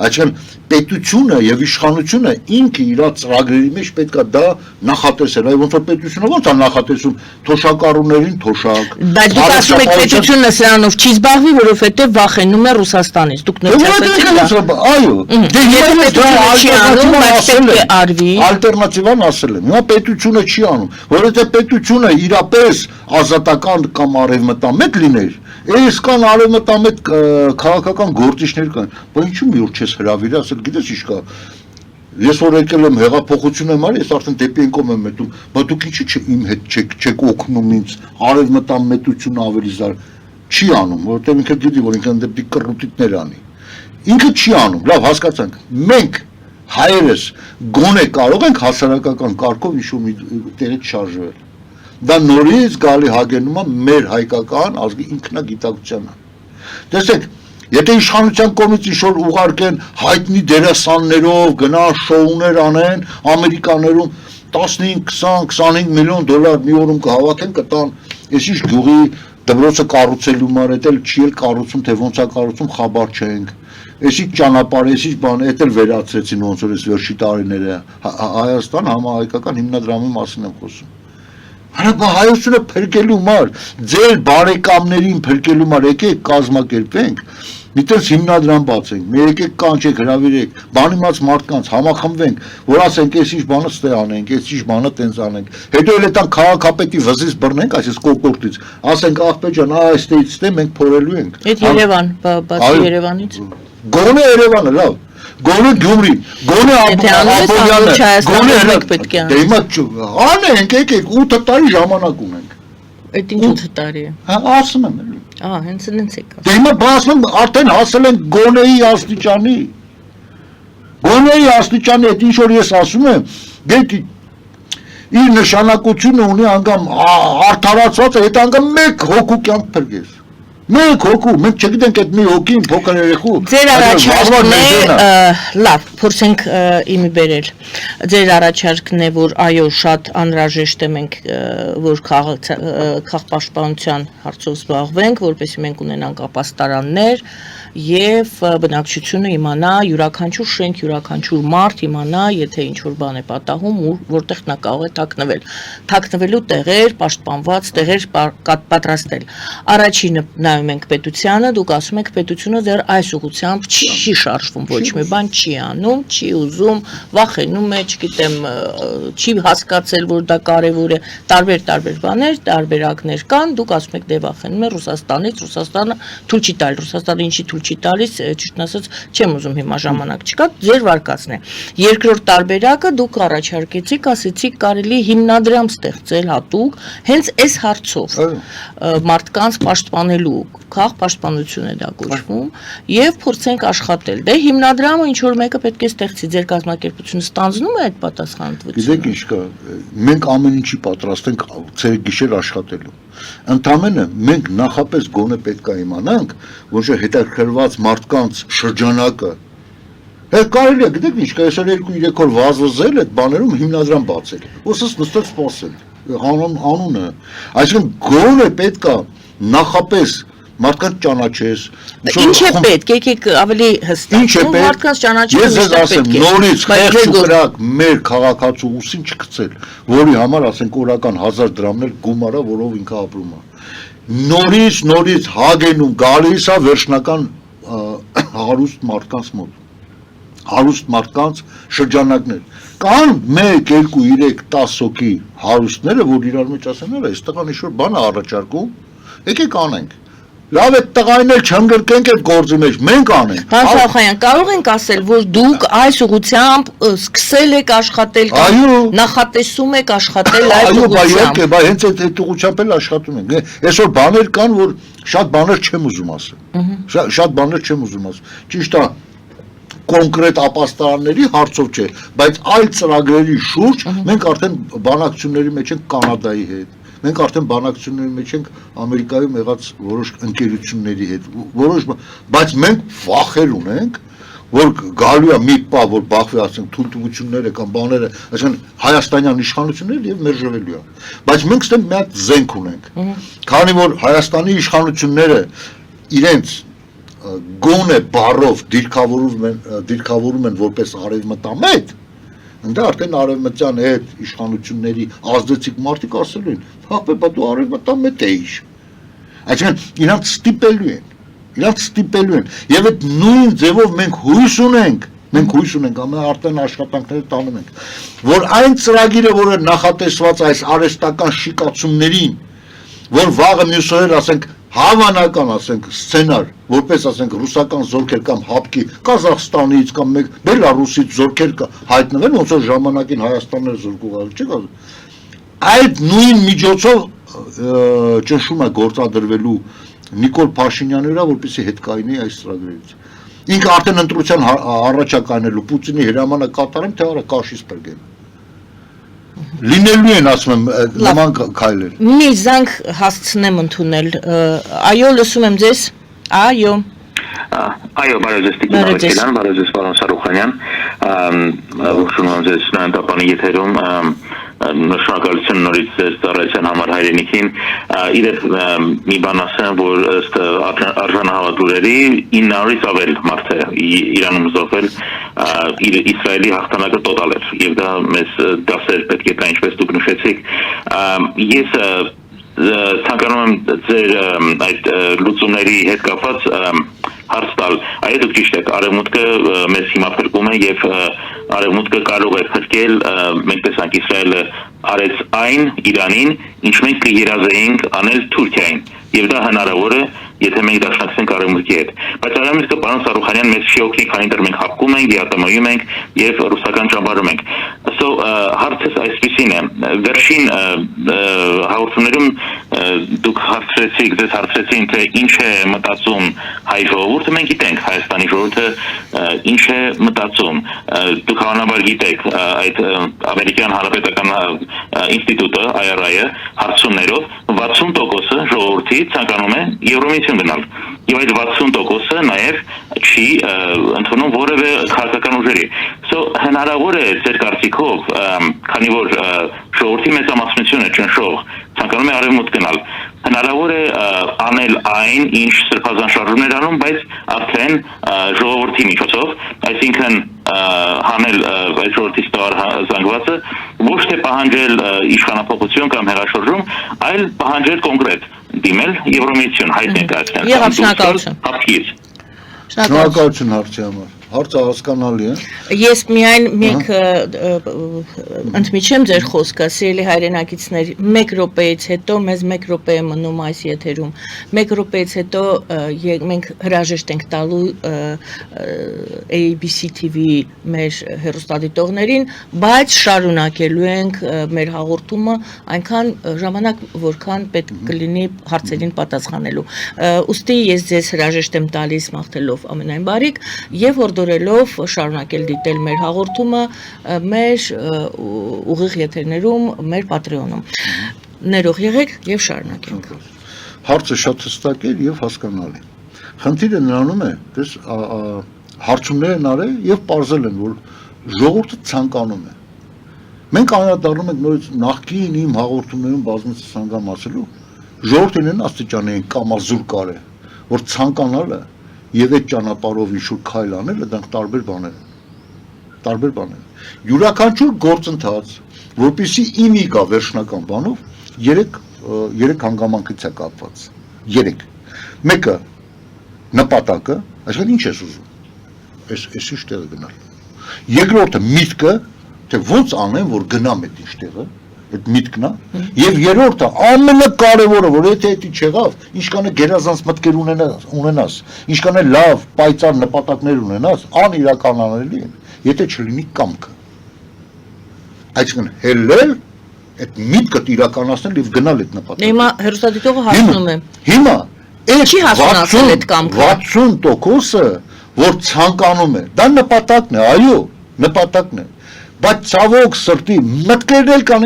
[SPEAKER 2] այսինքն պետությունը եւ իշխանությունը ինքը իր ծրագրերի մեջ պետքա դա նախատեսել, այ ոնց որ պետությունը ոնց է նախատեսում թոշակառուներին թոշակ։
[SPEAKER 1] Բայց դուք ասում եք պետությունը սրանով չի զբաղվի, որովհետեւ վախենում է Ռուսաստանից։ Դուք նշեցիք դա։
[SPEAKER 2] Այո։
[SPEAKER 1] Ալտերնատիվան
[SPEAKER 2] ասել եմ։ Հիմա պետությունը չի անում, որովհետեւ պետությունը իրապես ազատական կամ արևմտամետ լիներ, այս կան արևմտամետ քաղաքական գործիչներ կան, բայց ինչու մի օր չես հրավիրի, ասել գիտես ինչ կա։ Ես որ եկել եմ հեղափոխություն եմ արել, ես արդեն դեպի ընկում եմ մտնում, բայց դուք ինչի՞ իմ հետ չեք օգնում ինձ, արևմտան մետությունը ավելի զար չի անում, որովհետև ինքը գիտի, որ ինքը դեպի կռուտիտներ անի։ Ինքը չի անում, լավ հասկացանք։ Մենք հայերս գոնե կարող ենք հասարակական կարգով ինչ-որ մի տեղից շարժվել։ Դա նորից գալի հագենում է մեր հայկական ազգի ինքնագիտակցությանը։ Տեսեք, եթե իշխանության կողմից ինչ-որ ուղարկեն հայտնի դերասաններով գնան շոուներ անեն Ամերիկաներում 15-20-25 միլիոն դոլար մի օրում կհավաքեն կտան, ես ինչ գյուղի դպրոցը կառուցելու մար էդ էլ չի էլ կառուցում, թե ոնց է կառուցում խաբար չենք։ Էսի ճանապարհ, էսի բան, էդ էլ վերացրեցին ոնց որ էս վերջի տարիները Հայաստան համահայկական հիմնադրամի մասին եմ խոսում։ Հայությունը փրկելու մար, ձեր բարեկամներին փրկելու մար, եկեք կազմակերպենք, մի տես հիմնադրամ բացենք, մի եկեք կանչեք, հրավիրեք, բանիմաց մարդկանց համախմբվենք, որ ասենք այս ինչ բանը ստե անենք, այս ինչ բանը տենց անենք, հետո էլ այդտան քաղաքապետի վզից բռնենք, այսպես կոկորտից, ասենք աղբեջան, այստեղից ստե մենք փորելու ենք։
[SPEAKER 1] Այդ Երևան, բացի Երևանից։
[SPEAKER 2] Գոնե Երևանը, լավ։ Գոնե Գյումրին, գոնե Աբովյանը, գոնե դե հիմա անենք, եկեք 8 տարի ժամանակ ունենք։
[SPEAKER 1] Այդ ինչ 8 տարի է։
[SPEAKER 2] Հա, ասում եմ էլի։
[SPEAKER 1] Հենց այնց է կա։
[SPEAKER 2] Դե հիմա բացում արդեն հասել են գոնեի աստիճանի։ Գոնեի աստիճանի այդ ինչ որ ես ասում եմ, դե իր նշանակությունը ունի անգամ արդարացված է, այդ անգամ մեկ հոգու կյանք փրկես։ Մենք հոգու, մենք չգիտենք այդ մի հոգին փոքր երեխու։
[SPEAKER 1] Ձեր առաջարկն է, լավ, փորձենք իմի բերել։ Ձեր առաջարկն է, որ այո, շատ անհրաժեշտ է մենք, որ քաղաքապաշտպանության հարցով զբաղվենք, որպեսզի մենք ունենանք ապաստարաններ եւ բնակչությունը իմանա, յուրաքանչյուր շենք, յուրաքանչյուր մարդ իմանա, եթե ինչ-որ բան է պատահում, որտեղ նա կարող է թաքնվել։ Թաքնվելու տեղեր, պաշտպանված տեղեր պատրաստել։ Առաջինը նայում ենք պետությանը, դուք ասում եք պետությունը դեռ այս ուղղությամբ չի շարժվում, ոչ մի բան չի անում, չի ուզում, վախենում է, չգիտեմ, չի հասկացել, որ դա կարևոր է, տարբեր բաներ, տարբերակներ կան, դուք ասում եք դե վախենում է Ռուսաստանից, Ռուսաստանը թույլ չի տալիս, Ռուսաստանը ինչի թույլ չի տալիս, ճիշտն ասած, չեմ ուզում հիմա ժամանակ չկա, ձեր վարկածն է։ Երկրորդ տարբերակը դուք առաջարկեցիք, ասեցիք կարելի հիմնադրամ ստեղծել հատուկ, հենց այս հարցով մարդկանց պաշտպանելու, քաղաքապաշտպանություն է դա կոչվում, եւ փորձենք աշխատել։ Դե հիմնադրամը ինչ որ մեկը պետք է ստեղծի, ձեր կազմակերպությունը ստանձնում է այդ պատասխանատվությունը։
[SPEAKER 2] Գիտեք ինչ կա, մենք ամեն ինչի պատրաստ ենք ցերեկ գիշեր աշխատելու։ Ընդամենը մենք նախապես գոնե պետք է իմանանք, որ հետաքրքրված մարդկանց շրջանակը կարելի է, գիտեք ինչ կա, այսօր 2-3 օր վազվզել այդ բաներում հիմնադրամ բացել, ոսս նստել սպասել, անունը, այսինքն գոնե պետք է նախապես մարդկանց ճանաչես։
[SPEAKER 1] Ինչ է պետք, եկեք ավելի հստակ, մարդկանց ճանաչել
[SPEAKER 2] ես ձեզ ասեմ, նորից խեղճ ու կրակ մեր քաղաքացու ուսին չգցել, որի համար ասենք օրական 1000 դրամներ գումարա, որով ինքը ապրում է։ Նորից հագենում գալիս է վերջնական հարուստ մարդկանց մոտ։ Հարուստ մարդկանց շրջանակներ։ Կան 1, 2, 3, 10 հոգի հարուստները, որ իրար մեջ ասեն, այս տղան ինչ-որ բան է առաջարկում, եկեք անենք։ Լավ է տղային էլ չհանգրկենք այդ գործի մեջ, մենք անենք։
[SPEAKER 1] Պարոն Սալախոյան, կարող ենք ասել, որ դուք այս ուղղությամբ սկսել եք աշխատել կամ նախատեսում եք աշխատել այս ուղղությամբ։
[SPEAKER 2] Այո, հենց այդ ուղղությամբ էլ աշխատում ենք։ Այսօր բաներ կան, որ շատ բաներ չեմ ուզում ասել։ Շատ բաներ չեմ ուզում ասել։ Ճիշտ է, կոնկրետ ապաստարանների հարցով չէ, բայց այլ ծրագրերի շուրջ մենք արդեն բանակցությունների մեջ ենք Կանադայի հետ։ Մենք արդեն բանակցությունների մեջ ենք Ամերիկայում եղած որոշ ընկերությունների հետ, բայց մենք վախեր ունենք, որ գալու է մի պահ, որ բախվի, ասենք, թույլտվությունները կամ բաները, այսինքն հայաստանյան իշխանությունները եւ մերժվելու է։ Բայց մենք ստեմ մի հատ զենք ունենք։ Քանի որ Հայաստանի իշխանությունները իրենց գոնե բառով դիրքավորում են որպես արևմտամետ, Ընդ արդեն արևմտյան այդ իշխանությունների ազդեցիկ մարդիկ ասելու են, հապա դու արևմտամետ ես։ Այսինքն իրանց ստիպելու են, եւ այդ նույն ձևով մենք հույս ունենք, արդեն աշխատանքները տանում ենք, որ այն ծրագիրը, որը նախատեսված այս արհեստական շիկացումներին, որ վաղը մյուս օրեր ասենք Հավանական ասենք սցենար, որպես ասենք ռուսական զորքեր կամ հապկի Կազախստանից կամ մեկ Բելարուսից զորքեր հայտնվեն, ոնց որ ժամանակին Հայաստանները զորքուղարել չի գալ։ Այդ նույն միջոցով ճնշում է գործադրվելու Նիկոլ Փաշինյանի վրա, որպեսզի հետ կայնի այս ծրագրերից։ Ինքը արդեն ընտրության առաջակայնելու Պուտինի հրամանը կատարեմ, թե արա կաշից բերգեն։ Լինելու են ասում եմ նման քայլեր։
[SPEAKER 1] Մի զանգ հասցնեմ ընդունել։ Այո, լսում եմ ձեզ։ Այո։
[SPEAKER 10] Այո, բարև ձեզ Տիկին Ավետիսյան, բարև ձեզ պարոն Սարուխանյան, ողջունում եմ ձեզ նայընտապանի եթերում, շնորհակալություն նորից ձեզ ծառայության համար հայրենիքին, իրեւ մի բան ասեմ, որ ըստ արժանահավատուրերի 900-ից ավել մարդ է Իրանում զոհվել, Իսրայելի հաղթանակը տոտալ էր, եւ դա մեզ դասեր պետք է տա, ինչպես դուք նշեցիք, ես ցանկանում եմ ձեր այդ լուծումների հետ կապված հարց տալ, այո դուք ճիշտ եք, արևմուտքը մեզ հիմա փրկում է եւ արևմուտքը կարող է փրկել, մենք տեսանք Իսրայելը արեց այն Իրանին, ինչ մենք կերազեինք անել Թուրքիային, եւ դա հնարավոր է, եթե մենք դաշնակցենք արևմուտքի հետ։ Բայց արևմուտքը պարոն Սարուխանյան մեզ չի օգնի, քանի դեռ մենք հապկում ենք, դիատոմայում ենք եւ ռուսական ճամբարում ենք։ Հարցս այսպեսին է, վերջին հաղորդումներում դուք ձեզ հարցրեցին, թե ինչ է մտածում հայ ժողովուրդը, մենք գիտենք Հայաստանի ժողովուրդը ինչ է մտածում, դուք հավանաբար գիտեք այդ ամերիկյան հանրապետական ինստիտուտը IRI-ը հարցումներով 60%-ը ժողովրդի ցանկանում է Եվրոմիություն գնալ եւ այդ 60%-ը նաեւ չի ընդունում որևէ քաղաքական ուժերի։ Հնարավոր է ձեր կարծիքով, քանի որ ժողովրդի մեծամասնությունը ճնշող ցանկանում է արևմուտք գնալ, հնարավոր է անել այն, ինչ սրբազան շարժումներ անում, բայց արդեն ժողովրդի միջոցով, այսինքն հանել այդ ժողովրդի ստվար զանգվածը, ոչ թե պահանջել իշխանափոխություն կամ հեղաշրջում, այլ պահանջել կոնկրետ դիմել Եվրոմիություն, հայտ ներկայացնել։
[SPEAKER 1] Եղավ, շնորհակալություն։
[SPEAKER 2] Շնորհակալություն հարցի համար։ Հարցը հասկանալի է։
[SPEAKER 1] Ես միայն մեկ ընդմիջեմ ձեր խոսքը, սիրելի հայրենակիցներ, 1 րոպեից հետո մեզ 1 րոպե է մնում այս եթերում։ 1 րոպեից հետո մենք հրաժեշտ ենք տալու ABC TV մեր հեռուստադիտողներին, բայց շարունակելու ենք մեր հաղորդումը այնքան ժամանակ, որքան պետք կլինի հարցերին պատասխանելու։ Ուստի ես ձեզ հրաժեշտ եմ տալիս մաղթելով ամենայն բարիք եւ հորդորելով շարունակել դիտել մեր հաղորդումը մեր ուղիղ եթերներում, մեր Patreon-ում։ Ներող եղեք եւ շարունակենք։
[SPEAKER 2] Հարցը շատ հստակ է եւ հասկանալի։ Խնդիրը նրանում է, դες հարցումներ են արել եւ պարզել են, որ ժողովուրդը ցանկանում է։ Մենք անդրադառնում ենք նորից նախկին իմ հաղորդումներում բազմիցս անգամ ասելու, ժողովուրդին աստիճան են կամազուր կարը, որ ցանկանալը եւ այդ ճանապարհով ինչ-որ քայլ անելը դրանք տարբեր բաներ են։ Տարբեր բաներ։ Յուրաքանչյուր գործընթաց, որպեսզի իմի գա վերջնական բանով, 3 հանգամանքից է կապված։ 3։ Մեկը նպատակը, այսինքն ինչ ես ուզում։ Այս ինչ տեղը գնալ։ Երկրորդը միտքը, թե ոնց անեմ, որ գնամ այդ ինչ տեղը, այդ միտքն է, եւ երրորդը ամենակարևորը, որ եթե դա չեղավ, ինչքան է գերազանց մտքեր ունենաս, ինչքան է լավ պայծառ նպատակներ ունենաս, անիրականանելի են, եթե չլինի կամքը։ Այսինքն հելել այդ միտքը իրականացնել եւ գնալ այդ նպատակը։
[SPEAKER 1] Հիմա հերոստատիտողը հասնում է։
[SPEAKER 2] Հիմա
[SPEAKER 1] Չի հասունացել այդ կամքը։
[SPEAKER 2] 60%-ը, որ ցանկանում է, դա նպատակն է, այո, նպատակն է։ Բայց ցավոք սրտի մտքերն էլ կան,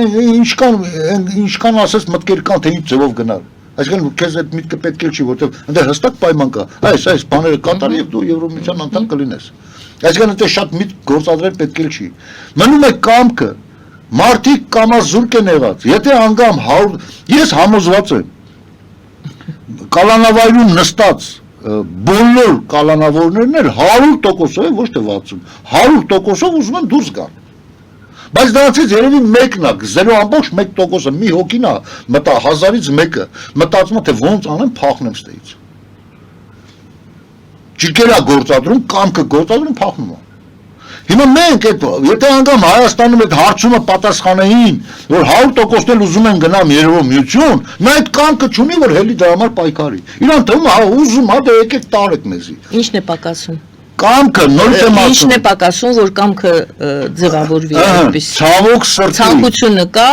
[SPEAKER 2] ինչքան ասես մտքեր կան, թե ինչ ձևով գնալ։ Այսինքն քեզ այդ միտքը պետք է չի, որովհետև այնտեղ հստակ պայման կա։ Այս բաները կատարի եւ դու Եվրոմիության անդամ կլինես։ Այսինքն այնտեղ շատ միտք գործադրել պետք է չի։ Մնում է կամքը, մարդիկ կամազուրկ են եղած։ Եթե անգամ 100, ես համոզված եմ, կալանավայրում նստած բոլոր կալանավորներն էլ 100%-ով, ոչ թե 60, 100%-ով ուզում են դուրս գալ։ Բայց դրանցից երևի մեկն է, 0.1%-ը մի հոգին է, մտա 1000-ից մեկը, մտածում է, թե ոնց անեմ, փախնեմ ստեից։ Ճիկերա գործադրում, կամքը գործադրում, փախնում է։ Հիմա մենք այդ եթե անգամ Հայաստանում այդ հարցումը պատասխանեին, որ 100% էլ ուզում են գնամ Երևան միություն, նա այդ կամքը չունի, որ հելի դրա համար պայքարի։ Իրան թվում է, ուզում է, դե եկեք տարեք մեզի։
[SPEAKER 1] Ինչն է պակասում։
[SPEAKER 2] Կամքը նորից եմ ասում։
[SPEAKER 1] Ինչն է պակասում, որ կամքը ձևավորվի այդպես։
[SPEAKER 2] Ցավոք սրտի։
[SPEAKER 1] Ցանկությունը կա,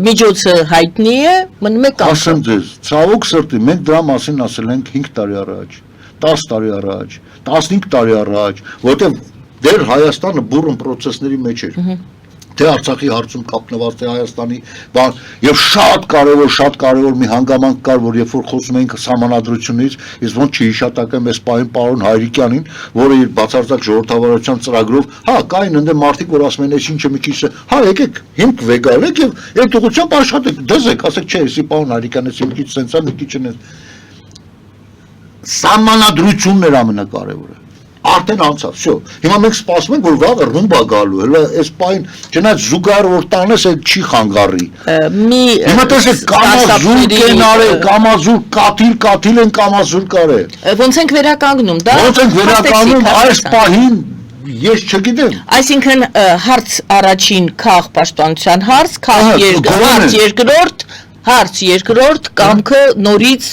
[SPEAKER 1] միջոցը հայտնի է, մնում է կամքը։
[SPEAKER 2] Ասեմ ձեզ, ցավոք սրտի, մենք դրա մասին ասել ենք 5 տարի առաջ, 10 տարի առաջ, 15 տարի առաջ, որտեղ դեր Հայաստանը բուրըն process-ների մեջ էր։ Թե Արցախի հարցում կապնված թե Հայաստանի բան եւ շատ կարեւոր մի հանգամանք կար, որ երբ որ խոսում էինք համանadrությունից, ես ոնց չհիշատակեմ այս պահին պարոն Հայրիկյանին, որը իր բացարձակ ժողովրդավարության ծրագրով, հա, կային ընդ մարդիկ, որ ասում են, այս ինչը մի քիչ, հա, եկեք, հիմք վեգալեք եւ այդ ուղղությամբ աշխատեք, դզեք, ասեք, չէ, էսի պարոն Հայրիկյանից մի քիչ sense է, մի քիչ են։ Համանadrությունն էր ամենակարևորը։ Արդեն անցավ, всё։ Հիմա մենք սպասում ենք, որ վաղը ռումբա գալու, հələ այս պայն, չնայած զուգահեռ որ տանես, այդ չի խանգարի։ Հիմա տեսեք, կամազուր են արել, կամազուր կաթիլ են կամազուր կարել։
[SPEAKER 1] Ոնց ենք վերականգնում, դա։
[SPEAKER 2] Ոնց ենք վերականգնում այս պահին, ես չգիտեմ։
[SPEAKER 1] Այսինքն հարց առաջին քաղ պաշտպանության հարց, հարց երկրորդ կամքը նորից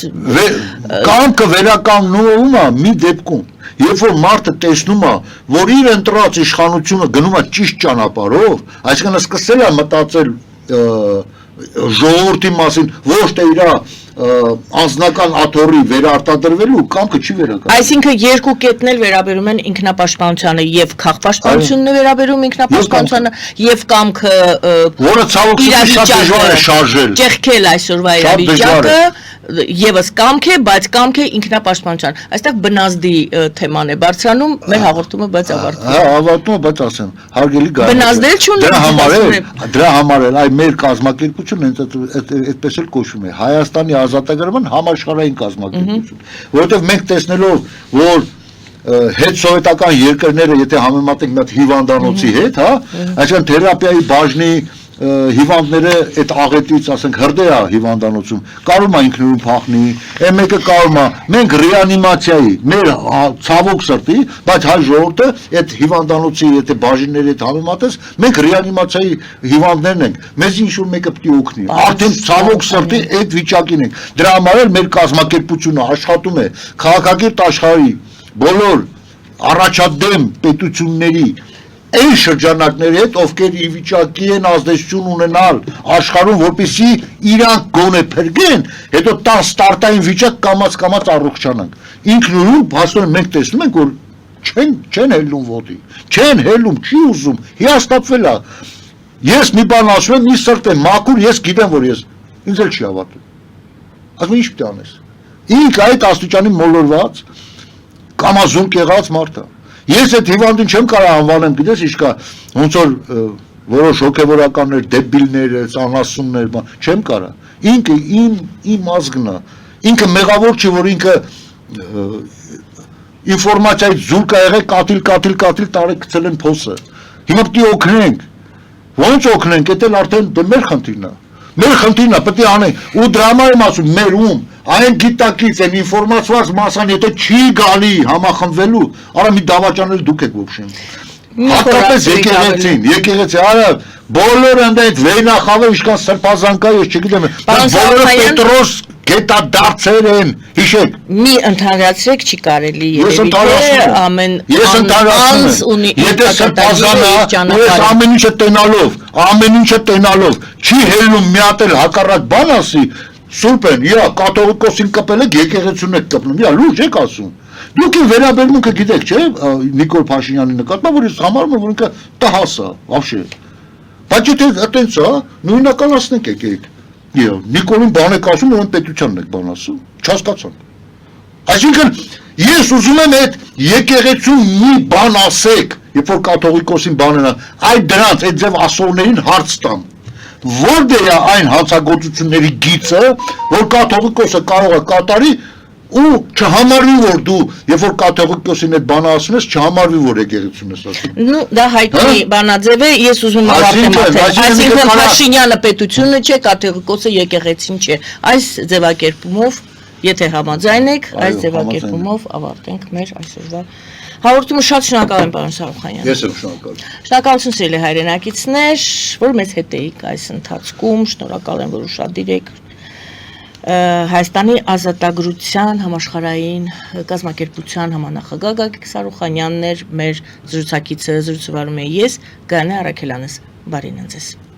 [SPEAKER 2] կամքը վերականգնվում է մի դեպքում։ Երբ որ մարդը տեսնում է, որ իր ընտրած իշխանությունը գնում է ճիշտ ճանապարհով, այսինքն սկսել է մտածել ժողովրդի մասին, ոչ թե իր անձնական աթոռի վերարտադրվելու, կամքը չի վերականգնվում։
[SPEAKER 1] Այսինքն երկու կետն էլ վերաբերում են ինքնապաշտպանությանը եւ քաղաքապաշտպանությունն է վերաբերում ինքնապաշտպանությանը եւ կամքը
[SPEAKER 2] որը ցավոք սրտի շատ դժվար է շարժել։
[SPEAKER 1] Ճեղքել այսօրվա իրավիճակը եւս կամք է, բայց կամք է ինքնապաշտպանության։ Այստեղ բնազդի թեման է բարձրանում, մեր հաղորդումը բայց ավարտվում է։
[SPEAKER 2] Հա, ավարտվում է, բայց ասեմ, հարգելի գայլ։
[SPEAKER 1] Բնազդել չունի։
[SPEAKER 2] Դրա համար էլ այ մեր կազմակերպությունը այդպես էլ կոչվում է Հայաստանի ազատագրման համաշխարհային կազմակերպություն, որովհետև մենք տեսնելով, որ հետսովետական երկրները, եթե համեմատենք մի հատ հիվանդանոցի հետ, հա, այսինքն թերապիայի բաժնի հիվանդները այդ աղետից, ասենք, հրդեհ է հիվանդանոցում, կարում է ինքնուրույն փախնի, այն մեկը կարում է, մենք ռեանիմացիայի, մեր ցավոք սրտի, բայց հայ ժողովուրդը այդ հիվանդանոցի, եթե բաժինների հետ համեմատես, մենք ռեանիմացիայի հիվանդներն ենք, մեզ ինչ-որ մեկը պետք է օգնի, արդեն ցավոք սրտի այդ վիճակին ենք, դրա համար էլ մեր կազմակերպությունը աշխատում է քաղաքակիրթ աշխարհի բոլոր առաջադեմ պետությունների այն շրջանակների հետ, ովքեր ի վիճակի են ազդեցություն ունենալ աշխարհում, որպեսզի իրանք գոնե փրկեն, հետո տան ստարտային վիճակ կամաց առողջանանք։ Ինքնուրույն հասնում մենք տեսնում ենք, որ չեն հելնում ոտի, չեն հելնում, չի ուզում, հիասթափվել է։ Ես մի բան ասում եմ, մի սրտ եմ մաքուր, ես գիտեմ, որ ես ինձ էլ չի հավատում։ Ասում ինչ պետք է անես։ Ինք այդ աստիճանի մոլորված, կամազուն կեղած մարդ է։ Ես այդ հիվանդին չեմ կարող անվանեմ, գիտես ինչ կա, ոնց որ որոշ հոգևորականներ, դեբիլներ, անասուններ, չեմ կարող։ Ինքը իմ ազգն է։ Ինքը մեղավոր չի, որ ինքը ինֆորմացիայից զուրկ է եղել, կաթիլ տարեք գցել են փոսը։ Հիմա պետք է օգնենք։ Ոնց օգնենք, դա էլ արդեն մեր խնդիրն է։ Մեր խնդիրն է, պետք է անենք։ Ու դրա համար եմ ասում, մեր ում այն գիտակից են ինֆորմացված մասան, եթե չի գալի համախմբվելու, արա մի դավաճանել դուք եք ոքշեն։ Հատկապես եկեղեցի, արա բոլորը այդ վեյնախավը ինչքան սրբազան կա, ես չգիտեմ, բոլորը Պետրոս գետադարձեր են, հիշեք։
[SPEAKER 1] Մի ընդհանրացրեք չի կարելի երևի, ամեն
[SPEAKER 2] անձ ունի եթե սրբազանա, ես ամեն ինչը տենալով, չի հելնում մի հատ էլ հակառակ բան ասի, Սուրբ են, կաթողիկոսին կպել եք, եկեղեցուն եք կպնում, լուրջ եք ասում։ Դուք իմ վերաբերմունքը գիտեք, չէ, Նիկոլ Փաշինյանի նկատմամբ, որ ես համարում եմ, որ ինքը տհաս է, вообще։ Բայց եթե այտենց է, նույնականացնենք եկեք։ Նիկոլին բան եք ասում, ուրեմն պետությանն եք բան ասում, չհասկացանք։ Այսինքն, ես ուզում եմ այդ եկեղեցու մի բան ասեք, երբ որ կաթողիկոսին բաներ, այդ դրանց, այդ ձև ասողներին հարց տամ։ Որտեղ է այն հանցագործությունների գիծը, որ կաթողիկոսը կարող է կատարի ու չհամարվի, որ դու, երբ որ կաթողիկոսին այդ բանը ասում ես, չհամարվի, որ եկեղեցուն ես ասում։
[SPEAKER 1] Ну, դա հայտնի բանաձև է, ես ուզում եմ ավարտեմ ասել։ Այսինքն Փաշինյանը պետությունը չէ, կաթողիկոսը եկեղեցին չէ։ Այս ձևակերպումով, եթե համաձայն եք, այս ձևակերպումով ավարտենք մեր այսօրվա Հաղորդումը շատ շնորհակալ եմ պարոն Սարուխանյան։
[SPEAKER 2] Ես եմ շնորհակալ։
[SPEAKER 1] Շնորհակալություն սիրելի հայրենակիցներ, որ մեզ հետ էիք այս ընթացքում, շնորհակալ եմ, որ ուշադիր եք Հայաստանի ազատագրության համաշխարհային կազմակերպության համանախագահ Գագիկ Սարուխանյանն էր, մեր զրուցակիցը զրուցվարում եմ ես, Գայանե Առաքելյանս, բարին ձեզ։